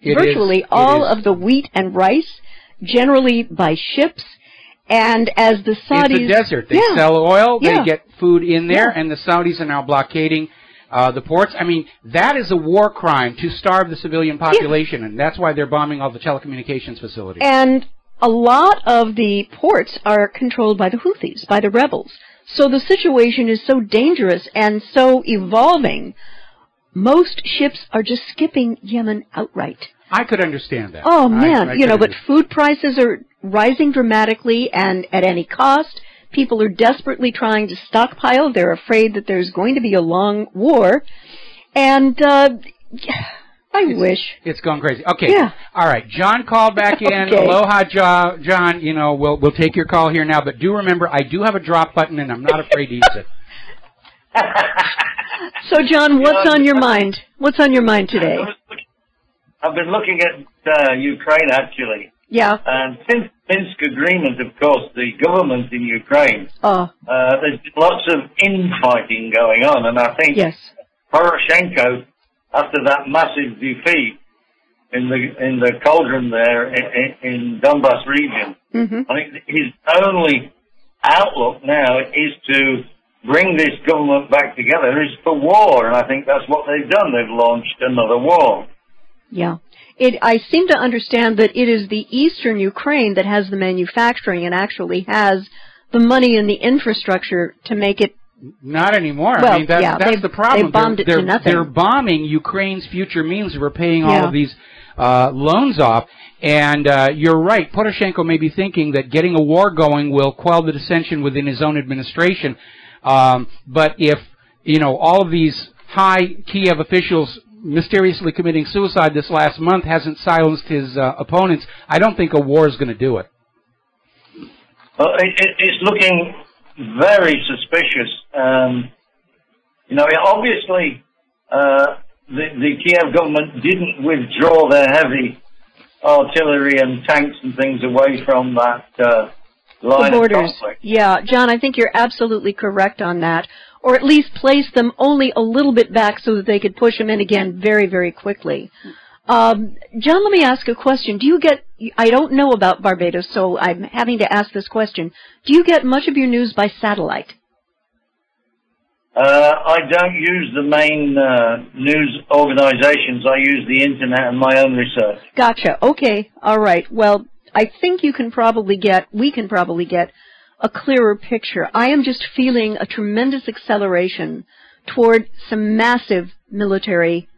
virtually all of the wheat and rice, generally by ships. And as the Saudis... It's a desert. They sell oil, they get food in there, and the Saudis are now blockading the ports. I mean, that is a war crime to starve the civilian population, and that's why they're bombing all the telecommunications facilities. And a lot of the ports are controlled by the Houthis, by the rebels. So the situation is so dangerous and so evolving, most ships are just skipping Yemen outright. I could understand that. Oh, man, but food prices are rising dramatically, and at any cost. People are desperately trying to stockpile. They're afraid that there's going to be a long war. And I wish. It's gone crazy. Okay. Yeah. All right. John called back in. Okay. Aloha, John. We'll take your call here now. But do remember, I do have a drop button, and I'm not afraid to use it. So, John, what's on your mind? What's on your mind today? I've been looking at Ukraine, actually. Yeah. And since Minsk agreement, of course, the government in Ukraine, there's lots of infighting going on, and I think Poroshenko, after that massive defeat in the cauldron there in Donbass region, I think his only outlook now is to bring this government back together is for war, and I think that's what they've done. They've launched another war. Yeah. I seem to understand that it is the eastern Ukraine that has the manufacturing and actually has the money and the infrastructure to make it. Not anymore. Well, I mean, that's the problem. They bombed it to nothing. They're bombing Ukraine's future means of repaying all of these loans off. And you're right. Poroshenko may be thinking that getting a war going will quell the dissension within his own administration. But if, all of these high Kiev officials mysteriously committing suicide this last month hasn't silenced his opponents, I don't think a war is going to do it. Well, it's looking very suspicious. Obviously, the Kiev government didn't withdraw their heavy artillery and tanks and things away from that line of conflict. Yeah, John, I think you're absolutely correct on that. Or at least place them only a little bit back so that they could push them in again very, very quickly. John, let me ask a question. I don't know about Barbados, so I'm having to ask this question. Do you get much of your news by satellite? I don't use the main news organizations. I use the internet and my own research. Gotcha. Okay. All right. Well, I think we can probably get a clearer picture. I am just feeling a tremendous acceleration toward some massive military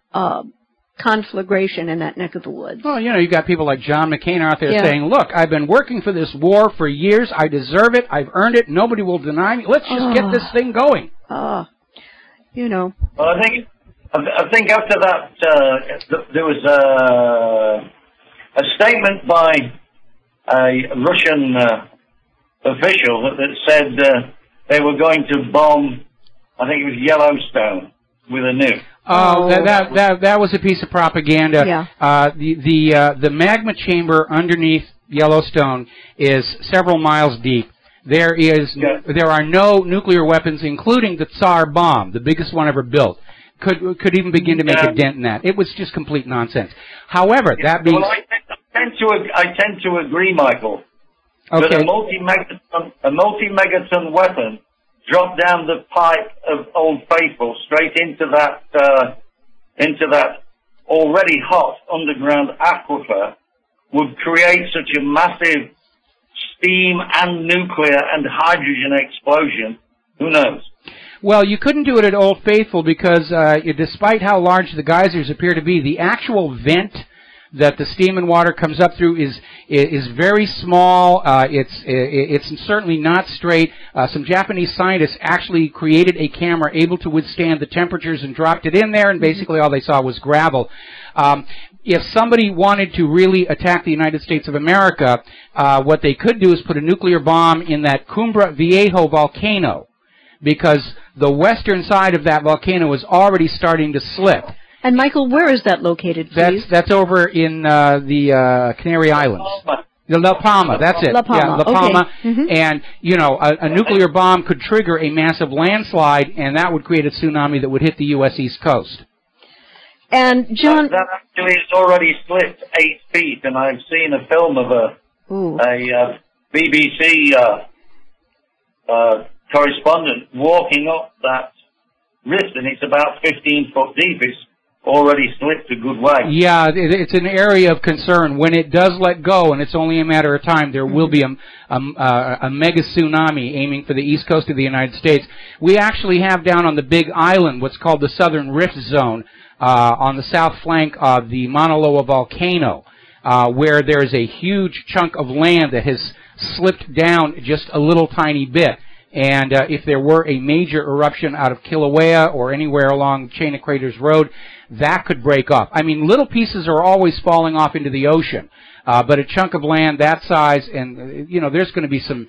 conflagration in that neck of the woods. Well, you've got people like John McCain out there saying, look, I've been working for this war for years. I deserve it. I've earned it. Nobody will deny me. Let's just get this thing going. Well, I think after that, there was a statement by a Russian official that said they were going to bomb, I think it was Yellowstone, with a nuke. Oh, that was a piece of propaganda. Yeah. The magma chamber underneath Yellowstone is several miles deep. There are no nuclear weapons, including the Tsar bomb, the biggest one ever built. Could even begin to make a dent in that. It was just complete nonsense. However, that being... Well, I tend to agree, Michael. Okay. That a multi-megaton weapon dropped down the pipe of Old Faithful straight into that already hot underground aquifer would create such a massive steam and nuclear and hydrogen explosion. Who knows? Well, you couldn't do it at Old Faithful because despite how large the geysers appear to be, the actual vent that the steam and water comes up through is very small. It's certainly not straight. Some Japanese scientists actually created a camera able to withstand the temperatures and dropped it in there, and basically all they saw was gravel. If somebody wanted to really attack the United States of America, what they could do is put a nuclear bomb in that Cumbre Viejo volcano, because the western side of that volcano is already starting to slip. And Michael, where is that located, please? That's over in the Canary Islands. La Palma, that's it. La Palma. Yeah, La Palma. Okay. And, a nuclear bomb could trigger a massive landslide, and that would create a tsunami that would hit the U.S. East Coast. And, John... That actually has already slipped 8 feet, and I've seen a film of a BBC correspondent walking up that rift, and it's about 15 foot deep. It's already slipped a good way. Yeah, it's an area of concern. When it does let go, and it's only a matter of time, there will be a mega tsunami aiming for the east coast of the United States. We actually have down on the Big Island what's called the Southern Rift Zone on the south flank of the Mauna Loa volcano, where there is a huge chunk of land that has slipped down just a little tiny bit. And if there were a major eruption out of Kilauea or anywhere along Chain of Craters Road, that could break off. I mean, little pieces are always falling off into the ocean, but a chunk of land that size, and there's going to be some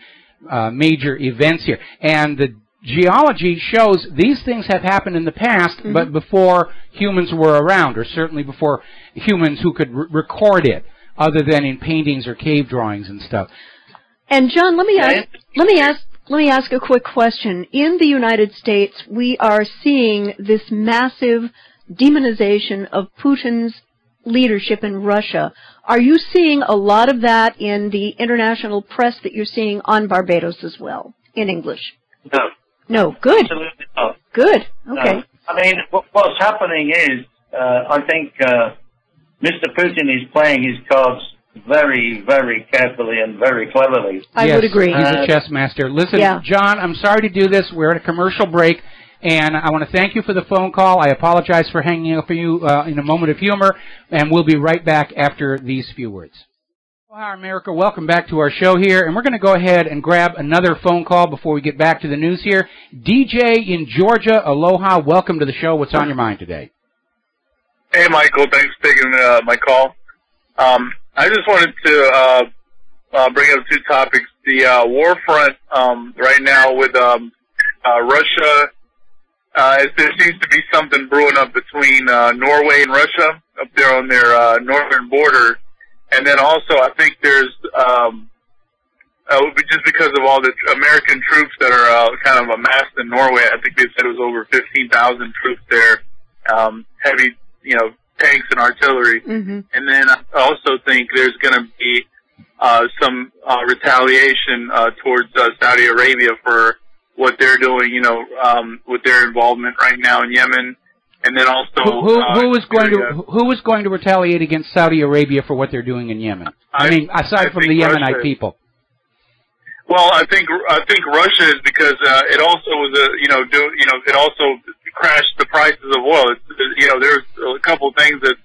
major events here. And the geology shows these things have happened in the past, but before humans were around, or certainly before humans who could record it, other than in paintings or cave drawings and stuff. And John, let me ask a quick question. In the United States, we are seeing this massive demonization of Putin's leadership in Russia. Are you seeing a lot of that in the international press that you're seeing on Barbados as well, in English? No. No, good. Absolutely not. Good, okay. No. I mean, what's happening is, I think Mr. Putin is playing his cards very, very carefully and very cleverly. I would agree. He's a chess master. Listen, John, I'm sorry to do this. We're at a commercial break, and I want to thank you for the phone call. I apologize for hanging up for you in a moment of humor, and we'll be right back after these few words. Hi, America. Welcome back to our show here, and we're going to go ahead and grab another phone call before we get back to the news here. DJ in Georgia, aloha. Welcome to the show. What's on your mind today? Hey, Michael. Thanks for taking my call. I just wanted to bring up two topics. The war front right now with Russia. There seems to be something brewing up between Norway and Russia up there on their northern border. And then also, I think there's, just because of all the American troops that are kind of amassed in Norway, I think they said it was over 15,000 troops there, heavy, tanks and artillery. And then I also think there's going to be some retaliation towards Saudi Arabia for what they're doing, with their involvement right now in Yemen. And then also, who is going to retaliate against Saudi Arabia for what they're doing in Yemen? I mean, aside from the Yemenite people. Well, I think Russia is because it also was it also crashed the prices of oil. There's a couple things that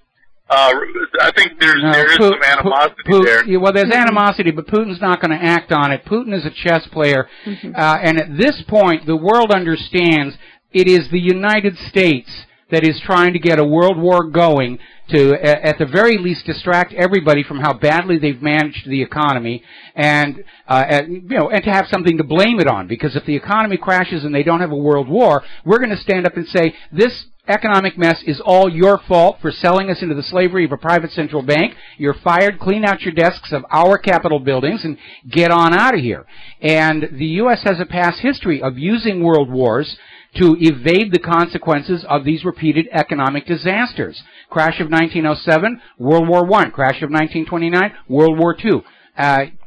I think there is some animosity there. Well, there's animosity, but Putin's not going to act on it. Putin is a chess player, and at this point, the world understands it is the United States that is trying to get a world war going to, at the very least, distract everybody from how badly they've managed the economy, and and to have something to blame it on. Because if the economy crashes and they don't have a world war, we're going to stand up and say, this economic mess is all your fault for selling us into the slavery of a private central bank. You're fired. Clean out your desks of our Capitol buildings and get on out of here. And the U.S. has a past history of using world wars to evade the consequences of these repeated economic disasters. Crash of 1907, World War I. Crash of 1929, World War II.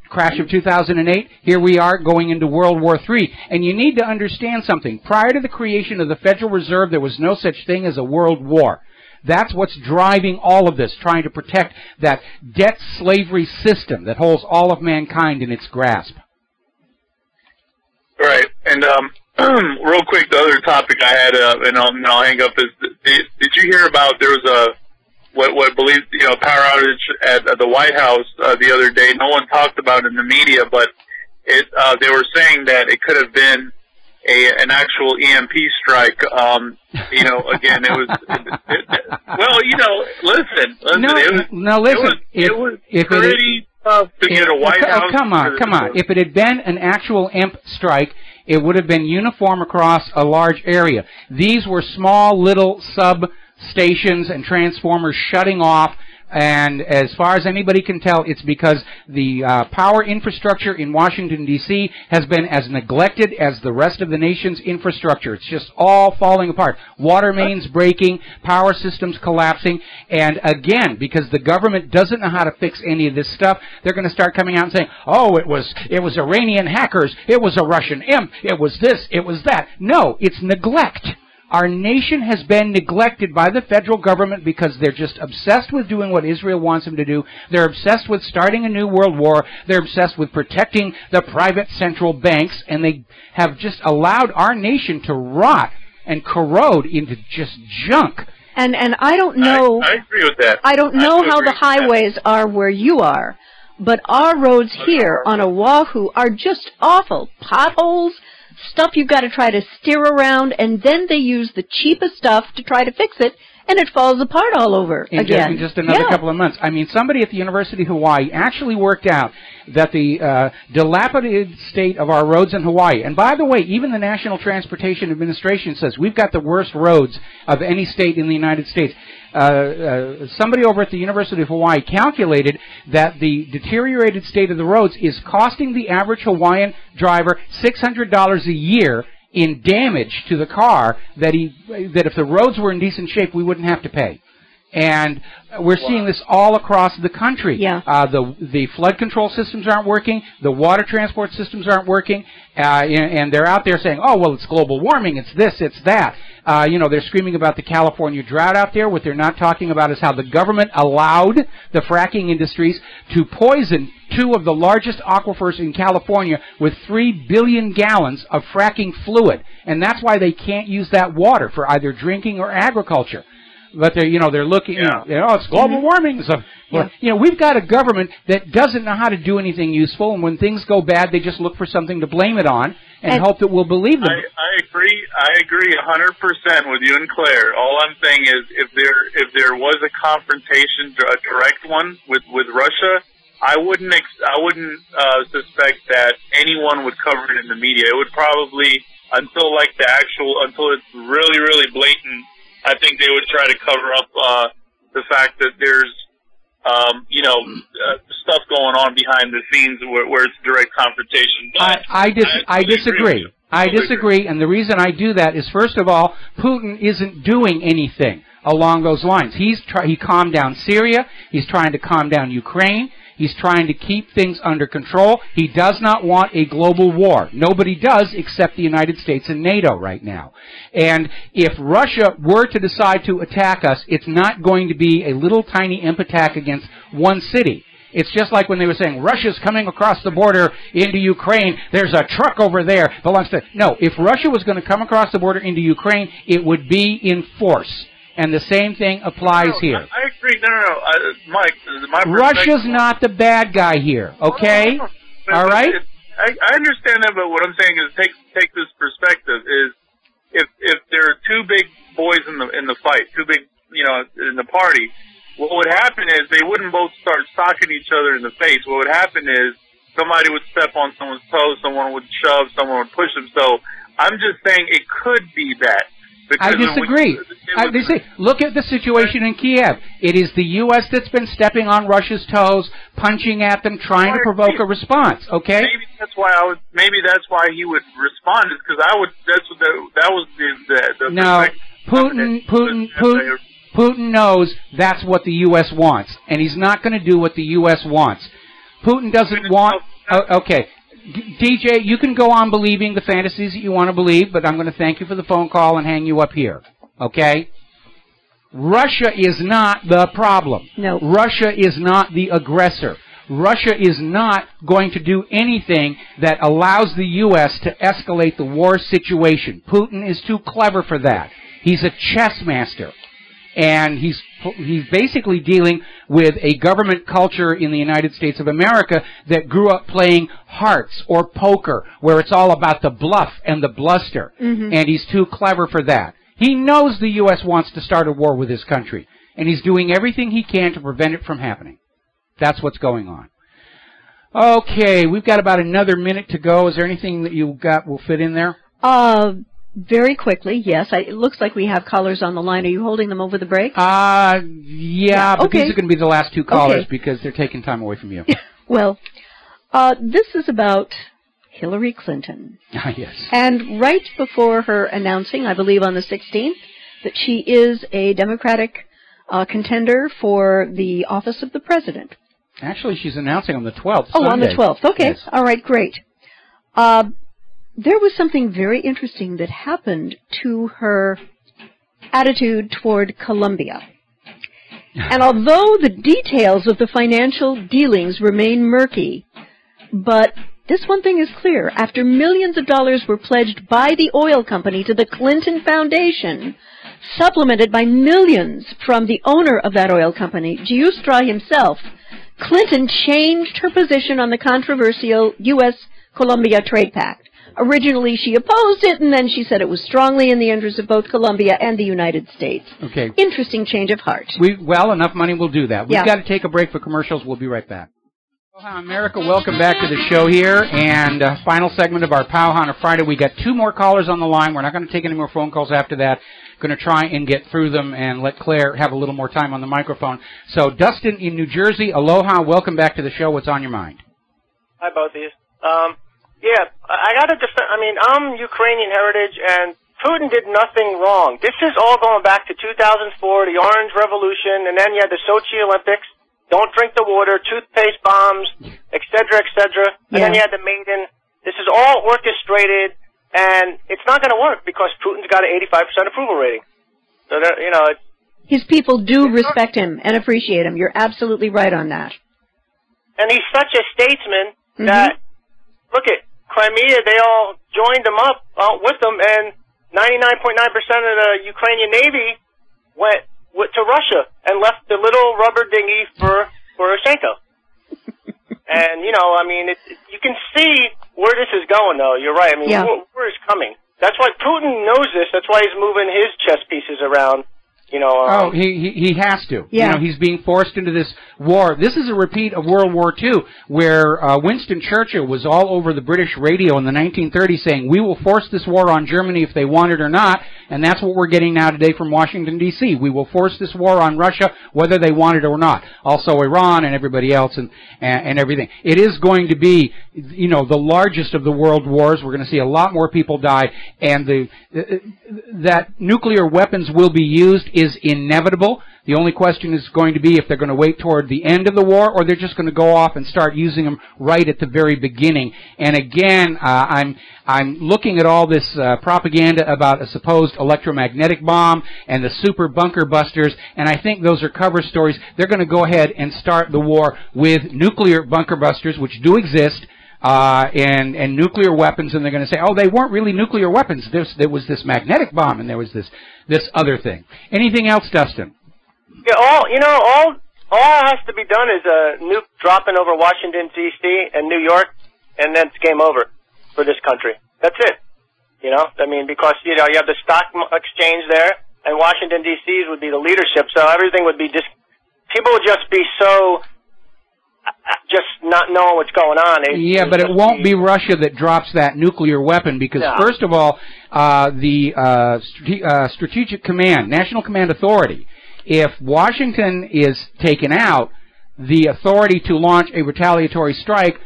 Crash of 2008, here we are going into World War III. And you need to understand something. Prior to the creation of the Federal Reserve, there was no such thing as a world war. That's what's driving all of this, trying to protect that debt slavery system that holds all of mankind in its grasp. Right. And real quick, the other topic I had, and I'll hang up, is did you hear about there was a what believed power outage at the White House the other day? No one talked about it in the media, but they were saying that it could have been an actual EMP strike. Again, it was listen. It was pretty tough to get a White House. Come on. If it had been an actual EMP strike, it would have been uniform across a large area. These were small little substations and transformers shutting off, and as far as anybody can tell, it's because the power infrastructure in Washington, D.C. has been as neglected as the rest of the nation's infrastructure. It's just all falling apart. Water mains breaking, power systems collapsing, and again, because the government doesn't know how to fix any of this stuff, they're going to start coming out and saying, oh, it was Iranian hackers, it was a Russian imp, it was this, it was that. No, it's neglect. Our nation has been neglected by the federal government because they're just obsessed with doing what Israel wants them to do. They're obsessed with starting a new world war. They're obsessed with protecting the private central banks, and they have just allowed our nation to rot and corrode into just junk. And I don't know. I agree with that. I don't know how the highways are where you are, but our roads here on Oahu are just awful. Potholes, stuff you've got to try to steer around, and then they use the cheapest stuff to try to fix it, and it falls apart all over again. In just another couple of months. I mean, somebody at the University of Hawaii actually worked out that the dilapidated state of our roads in Hawaii, and by the way, even the National Transportation Administration says we've got the worst roads of any state in the United States. Somebody over at the University of Hawaii calculated that the deteriorated state of the roads is costing the average Hawaiian driver $600 a year in damage to the car that if the roads were in decent shape, we wouldn't have to pay. And we're seeing this all across the country. Yeah. The flood control systems aren't working. The water transport systems aren't working. And they're out there saying, oh, well, it's global warming. It's this, it's that. They're screaming about the California drought out there. What they're not talking about is how the government allowed the fracking industries to poison 2 of the largest aquifers in California with 3 billion gallons of fracking fluid. And that's why they can't use that water for either drinking or agriculture. But they're looking, it's global warming. So, we've got a government that doesn't know how to do anything useful, and when things go bad, they just look for something to blame it on and hope that we'll believe them. I agree 100% with you and Claire. All I'm saying is, if there was a confrontation, a direct one with Russia, I wouldn't suspect that anyone would cover it in the media. It would probably until it's really, really blatant. I think they would try to cover up the fact that there's, stuff going on behind the scenes where it's direct confrontation. But I disagree. I disagree, and the reason I do that is, first of all, Putin isn't doing anything along those lines. He calmed down Syria. He's trying to calm down Ukraine. He's trying to keep things under control. He does not want a global war. Nobody does except the United States and NATO right now. And if Russia were to decide to attack us, it's not going to be a little tiny imp attack against one city. It's just like when they were saying, Russia's coming across the border into Ukraine. There's a truck over there. Belongs to... No, if Russia was going to come across the border into Ukraine, it would be in force. And the same thing applies here. I agree. No. Mike, my Russia's not the bad guy here, okay? No. All right? I understand that, but what I'm saying is take this perspective is if there are 2 big boys in the fight, 2 big, in the party, what would happen is they wouldn't both start socking each other in the face. What would happen is somebody would step on someone's toes, someone would shove, someone would push them. So I'm just saying it could be that. I disagree. Look at the situation in Kiev. It is the U.S. that's been stepping on Russia's toes, punching at them, trying to provoke a response. Okay. Maybe that's why he would respond. Is because that was the no. Putin knows that's what the U.S. wants, and he's not going to do what the U.S. wants. Putin doesn't want. Okay. DJ, you can go on believing the fantasies that you want to believe, but I'm going to thank you for the phone call and hang you up here, okay? Russia is not the problem. No. Russia is not the aggressor. Russia is not going to do anything that allows the U.S. to escalate the war situation. Putin is too clever for that. He's a chess master. And he's basically dealing with a government culture in the United States of America that grew up playing hearts or poker, where it's all about the bluff and the bluster. Mm-hmm. And he's too clever for that. He knows the U.S. wants to start a war with his country, and he's doing everything he can to prevent it from happening. That's what's going on. Okay, we've got about another minute to go. Is there anything that you got will fit in there? Very quickly, yes. It looks like we have callers on the line. Are you holding them over the break? Yeah, but these are going to be the last 2 callers because they're taking time away from you. Well, this is about Hillary Clinton. Yes. And right before her announcing, I believe on the 16th, that she is a Democratic contender for the office of the president. Actually, she's announcing on the 12th. Oh, on the 12th. Okay. Yes. All right, great. There was something very interesting that happened to her attitude toward Colombia. And although the details of the financial dealings remain murky, but this one thing is clear. After millions of dollars were pledged by the oil company to the Clinton Foundation, supplemented by millions from the owner of that oil company, Giustra himself, Clinton changed her position on the controversial U.S.-Colombia Trade Pact. Originally, she opposed it, and then she said it was strongly in the interest of both Colombia and the United States. Okay. Interesting change of heart. Well, enough money will do that. We've got to take a break for commercials. We'll be right back. Aloha America, welcome back to the show here, and final segment of our Powhana Friday. We got 2 more callers on the line. We're not going to take any more phone calls after that. Going to try and get through them and let Claire have a little more time on the microphone. So, Dustin in New Jersey, aloha, welcome back to the show. What's on your mind? Hi, both of you. Yeah, I got to defend. I mean, I'm Ukrainian heritage, and Putin did nothing wrong. This is all going back to 2004, the Orange Revolution, and then you had the Sochi Olympics. Don't drink the water, toothpaste bombs, et cetera, et cetera. And then you had the Maiden. This is all orchestrated, and it's not going to work because Putin's got an 85% approval rating. So, you know, his people do respect him and appreciate him. You're absolutely right on that. And he's such a statesman that, look at Crimea, they all joined him up with him, and 99.9% of the Ukrainian Navy went to Russia and left the little rubber dinghy for Poroshenko. And, you know, I mean, you can see where this is going, though. You're right. I mean, war is coming. That's why Putin knows this. That's why he's moving his chess pieces around. You know, he has to. Yeah. You know, he's being forced into this war. This is a repeat of World War II, where Winston Churchill was all over the British radio in the 1930s saying, we will force this war on Germany if they want it or not, and that's what we're getting now today from Washington, D.C. We will force this war on Russia whether they want it or not. Also Iran and everybody else and everything. It is going to be, you know, the largest of the world wars. We're going to see a lot more people die, and that nuclear weapons will be used is inevitable. The only question is going to be if they're going to wait toward the end of the war or they're just going to go off and start using them right at the very beginning. And again, I'm looking at all this propaganda about a supposed electromagnetic bomb and the super bunker busters, and I think those are cover stories. They're going to go ahead and start the war with nuclear bunker busters, which do exist, and nuclear weapons, and they're going to say, oh, they weren't really nuclear weapons. There was this magnetic bomb, and there was this other thing. Anything else, Dustin? Yeah, all has to be done is a nuke dropping over Washington, D.C. and New York, and then it's game over for this country. That's it. You know, I mean, because, you know, you have the stock exchange there, and Washington, D.C. would be the leadership, so everything would be just, people would just be so, just not knowing what's going on. But it won't be Russia that drops that nuclear weapon because, first of all, the Strategic Command, National Command Authority, if Washington is taken out, the authority to launch a retaliatory strike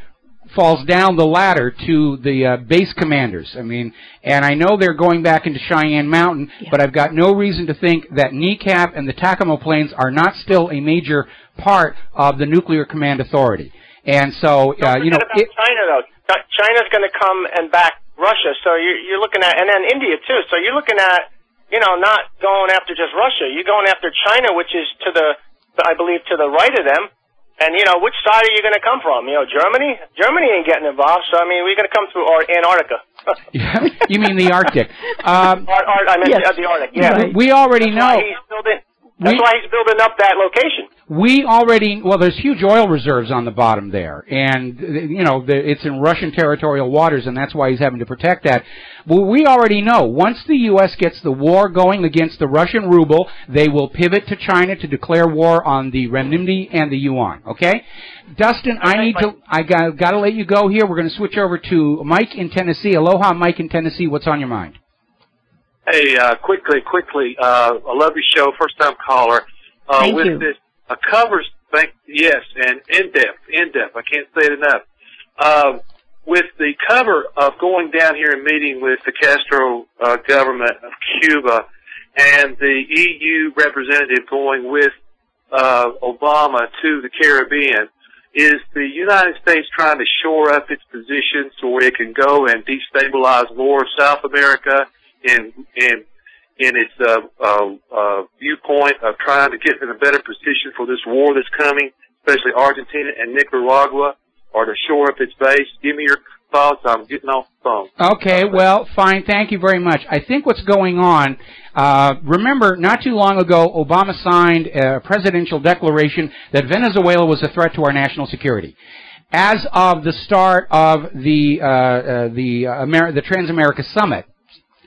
falls down the ladder to the base commanders. I mean, and I know they're going back into Cheyenne Mountain, but I've got no reason to think that NECAP and the TACAMO planes are not still a major part of the Nuclear Command Authority. And so, you know, China, though. China's going to come and back Russia, so you're looking at, and then India too. So you're looking at, you know, not going after just Russia. You're going after China, which is I believe, to the right of them. And, you know, which side are you going to come from? You know, Germany? Germany ain't getting involved, so, I mean, we're going to come through Antarctica. You mean the Arctic. I meant the Arctic, yeah. Right. We already know. That's why he's building up that location. Well, there's huge oil reserves on the bottom there, and, you know, it's in Russian territorial waters, and that's why he's having to protect that. Well, we already know, once the U.S. gets the war going against the Russian ruble, they will pivot to China to declare war on the renminbi and the yuan, okay? Dustin, I got to let you go here. We're going to switch over to Mike in Tennessee. Aloha, Mike in Tennessee. What's on your mind? Hey, quickly, I love your show, first-time caller. Thank with you. This covers, yes, and in-depth, I can't say it enough. With the cover of going down here and meeting with the Castro government of Cuba and the EU representative going with Obama to the Caribbean, is the United States trying to shore up its position so where it can go and destabilize more of South America in its viewpoint of trying to get in a better position for this war that's coming, especially Argentina and Nicaragua, or to shore up its base? Give me your thoughts. I'm getting off the phone. Okay, well, fine. Thank you very much. I think what's going on, remember, not too long ago, Obama signed a presidential declaration that Venezuela was a threat to our national security. As of the start of the Trans-America Summit,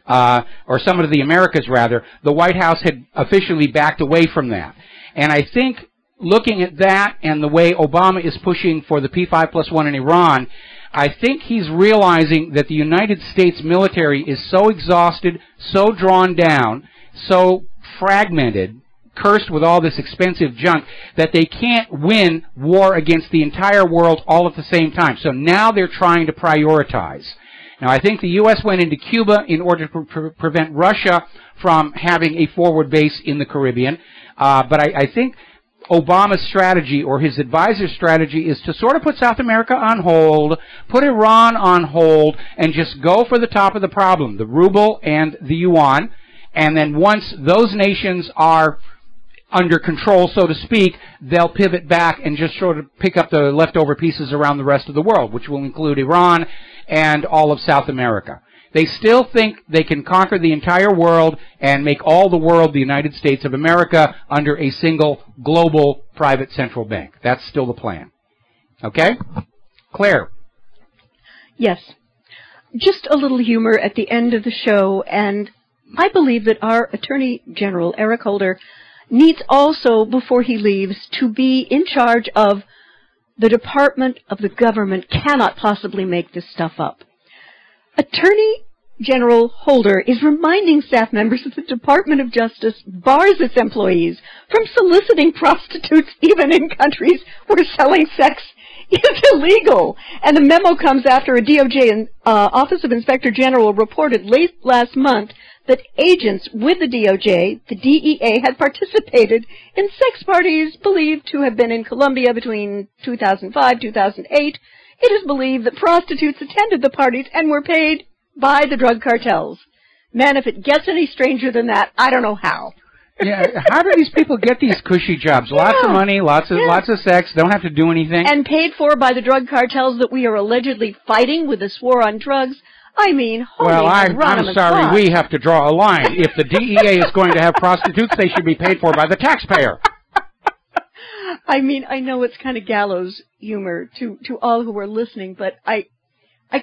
or Summit of the Americas, rather, the White House had officially backed away from that. And I think looking at that and the way Obama is pushing for the P5+1 in Iran, I think he's realizing that the United States military is so exhausted, so drawn down, so fragmented, cursed with all this expensive junk, that they can't win war against the entire world all at the same time. So now they're trying to prioritize. Now, I think the U.S. went into Cuba in order to prevent Russia from having a forward base in the Caribbean. But I think Obama's strategy, or his advisor's strategy, is to sort of put South America on hold, put Iran on hold, and just go for the top of the problem, the ruble and the yuan. And then once those nations are under control, so to speak, they'll pivot back and just sort of pick up the leftover pieces around the rest of the world, which will include Iran and all of South America. They still think they can conquer the entire world and make all the world the United States of America under a single global private central bank. That's still the plan. Okay? Claire? Yes. Just a little humor at the end of the show, and I believe that our Attorney General, Eric Holder, needs also, before he leaves, to be in charge of the Department of the Government cannot possibly make this stuff up. Attorney General Holder is reminding staff members that the Department of Justice bars its employees from soliciting prostitutes even in countries where selling sex is illegal. And the memo comes after a DOJ Office of Inspector General reported late last month that agents with the DOJ, the DEA, had participated in sex parties believed to have been in Colombia between 2005 2008. It is believed that prostitutes attended the parties and were paid by the drug cartels. Man, if it gets any stranger than that, I don't know how. Yeah, how do these people get these cushy jobs? Lots of money, lots of sex, don't have to do anything. And paid for by the drug cartels that we are allegedly fighting with this war on drugs. I mean, holy well, I'm sorry, we have to draw a line. If the DEA is going to have prostitutes, they should be paid for by the taxpayer. I mean, I know it's kind of gallows humor to all who are listening, but I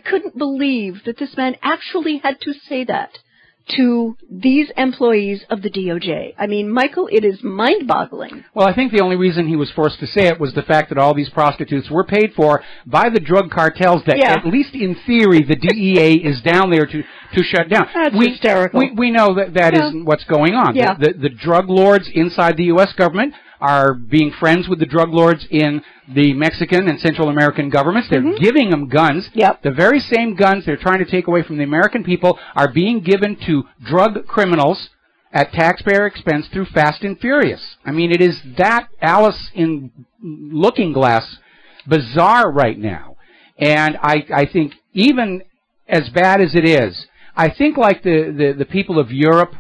couldn't believe that this man actually had to say that to these employees of the DOJ. I mean, Michael, it is mind-boggling. Well, I think the only reason he was forced to say it was the fact that all these prostitutes were paid for by the drug cartels that, at least in theory, the DEA is down there to shut down. That's hysterical. We know that isn't what's going on. Yeah. The drug lords inside the U.S. government are being friends with the drug lords in the Mexican and Central American governments. They're giving them guns. Yep. The very same guns they're trying to take away from the American people are being given to drug criminals at taxpayer expense through Fast and Furious. I mean, it is that Alice in Looking Glass bizarre right now. And I think even as bad as it is, I think like the people of Europe,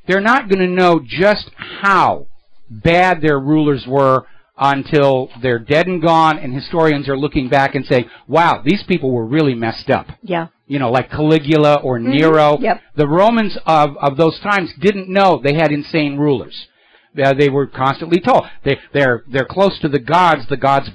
they're not going to know just how bad their rulers were until they're dead and gone, and historians are looking back and saying, wow, these people were really messed up. Yeah. You know, like Caligula or Nero. Yep. The Romans of those times didn't know they had insane rulers. They were constantly told they're close to the gods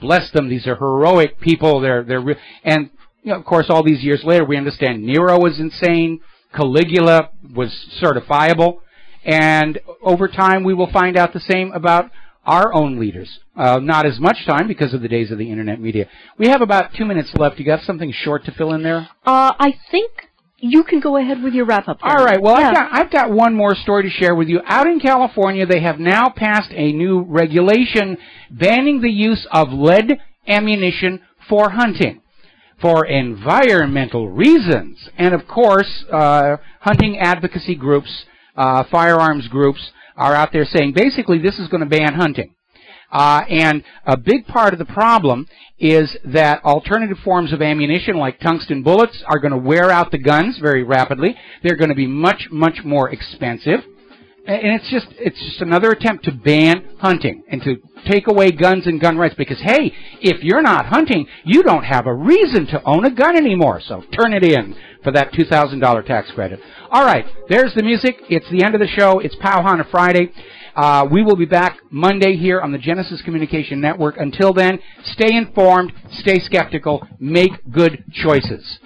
bless them, these are heroic people, and you know, of course all these years later we understand Nero was insane, Caligula was certifiable. And over time, we will find out the same about our own leaders. Not as much time because of the days of the internet media. We have about 2 minutes left. You got something short to fill in there? I think you can go ahead with your wrap-up. All right. Well, I've got one more story to share with you. Out in California, they have now passed a new regulation banning the use of lead ammunition for hunting for environmental reasons. And, of course, hunting advocacy groups, firearms groups are out there saying basically this is going to ban hunting. And a big part of the problem is that alternative forms of ammunition like tungsten bullets are going to wear out the guns very rapidly. They're going to be much, much more expensive. And it's just another attempt to ban hunting and to take away guns and gun rights because, hey, if you're not hunting, you don't have a reason to own a gun anymore. So turn it in for that $2,000 tax credit. All right, there's the music. It's the end of the show. It's Powhana Friday. We will be back Monday here on the Genesis Communication Network. Until then, stay informed, stay skeptical, make good choices.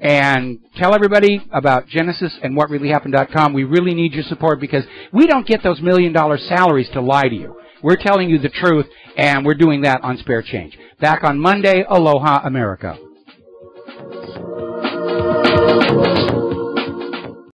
And tell everybody about Genesis and WhatReallyHappened.com. We really need your support because we don't get those $1 million salaries to lie to you. We're telling you the truth, and we're doing that on spare change. Back on Monday. Aloha, America.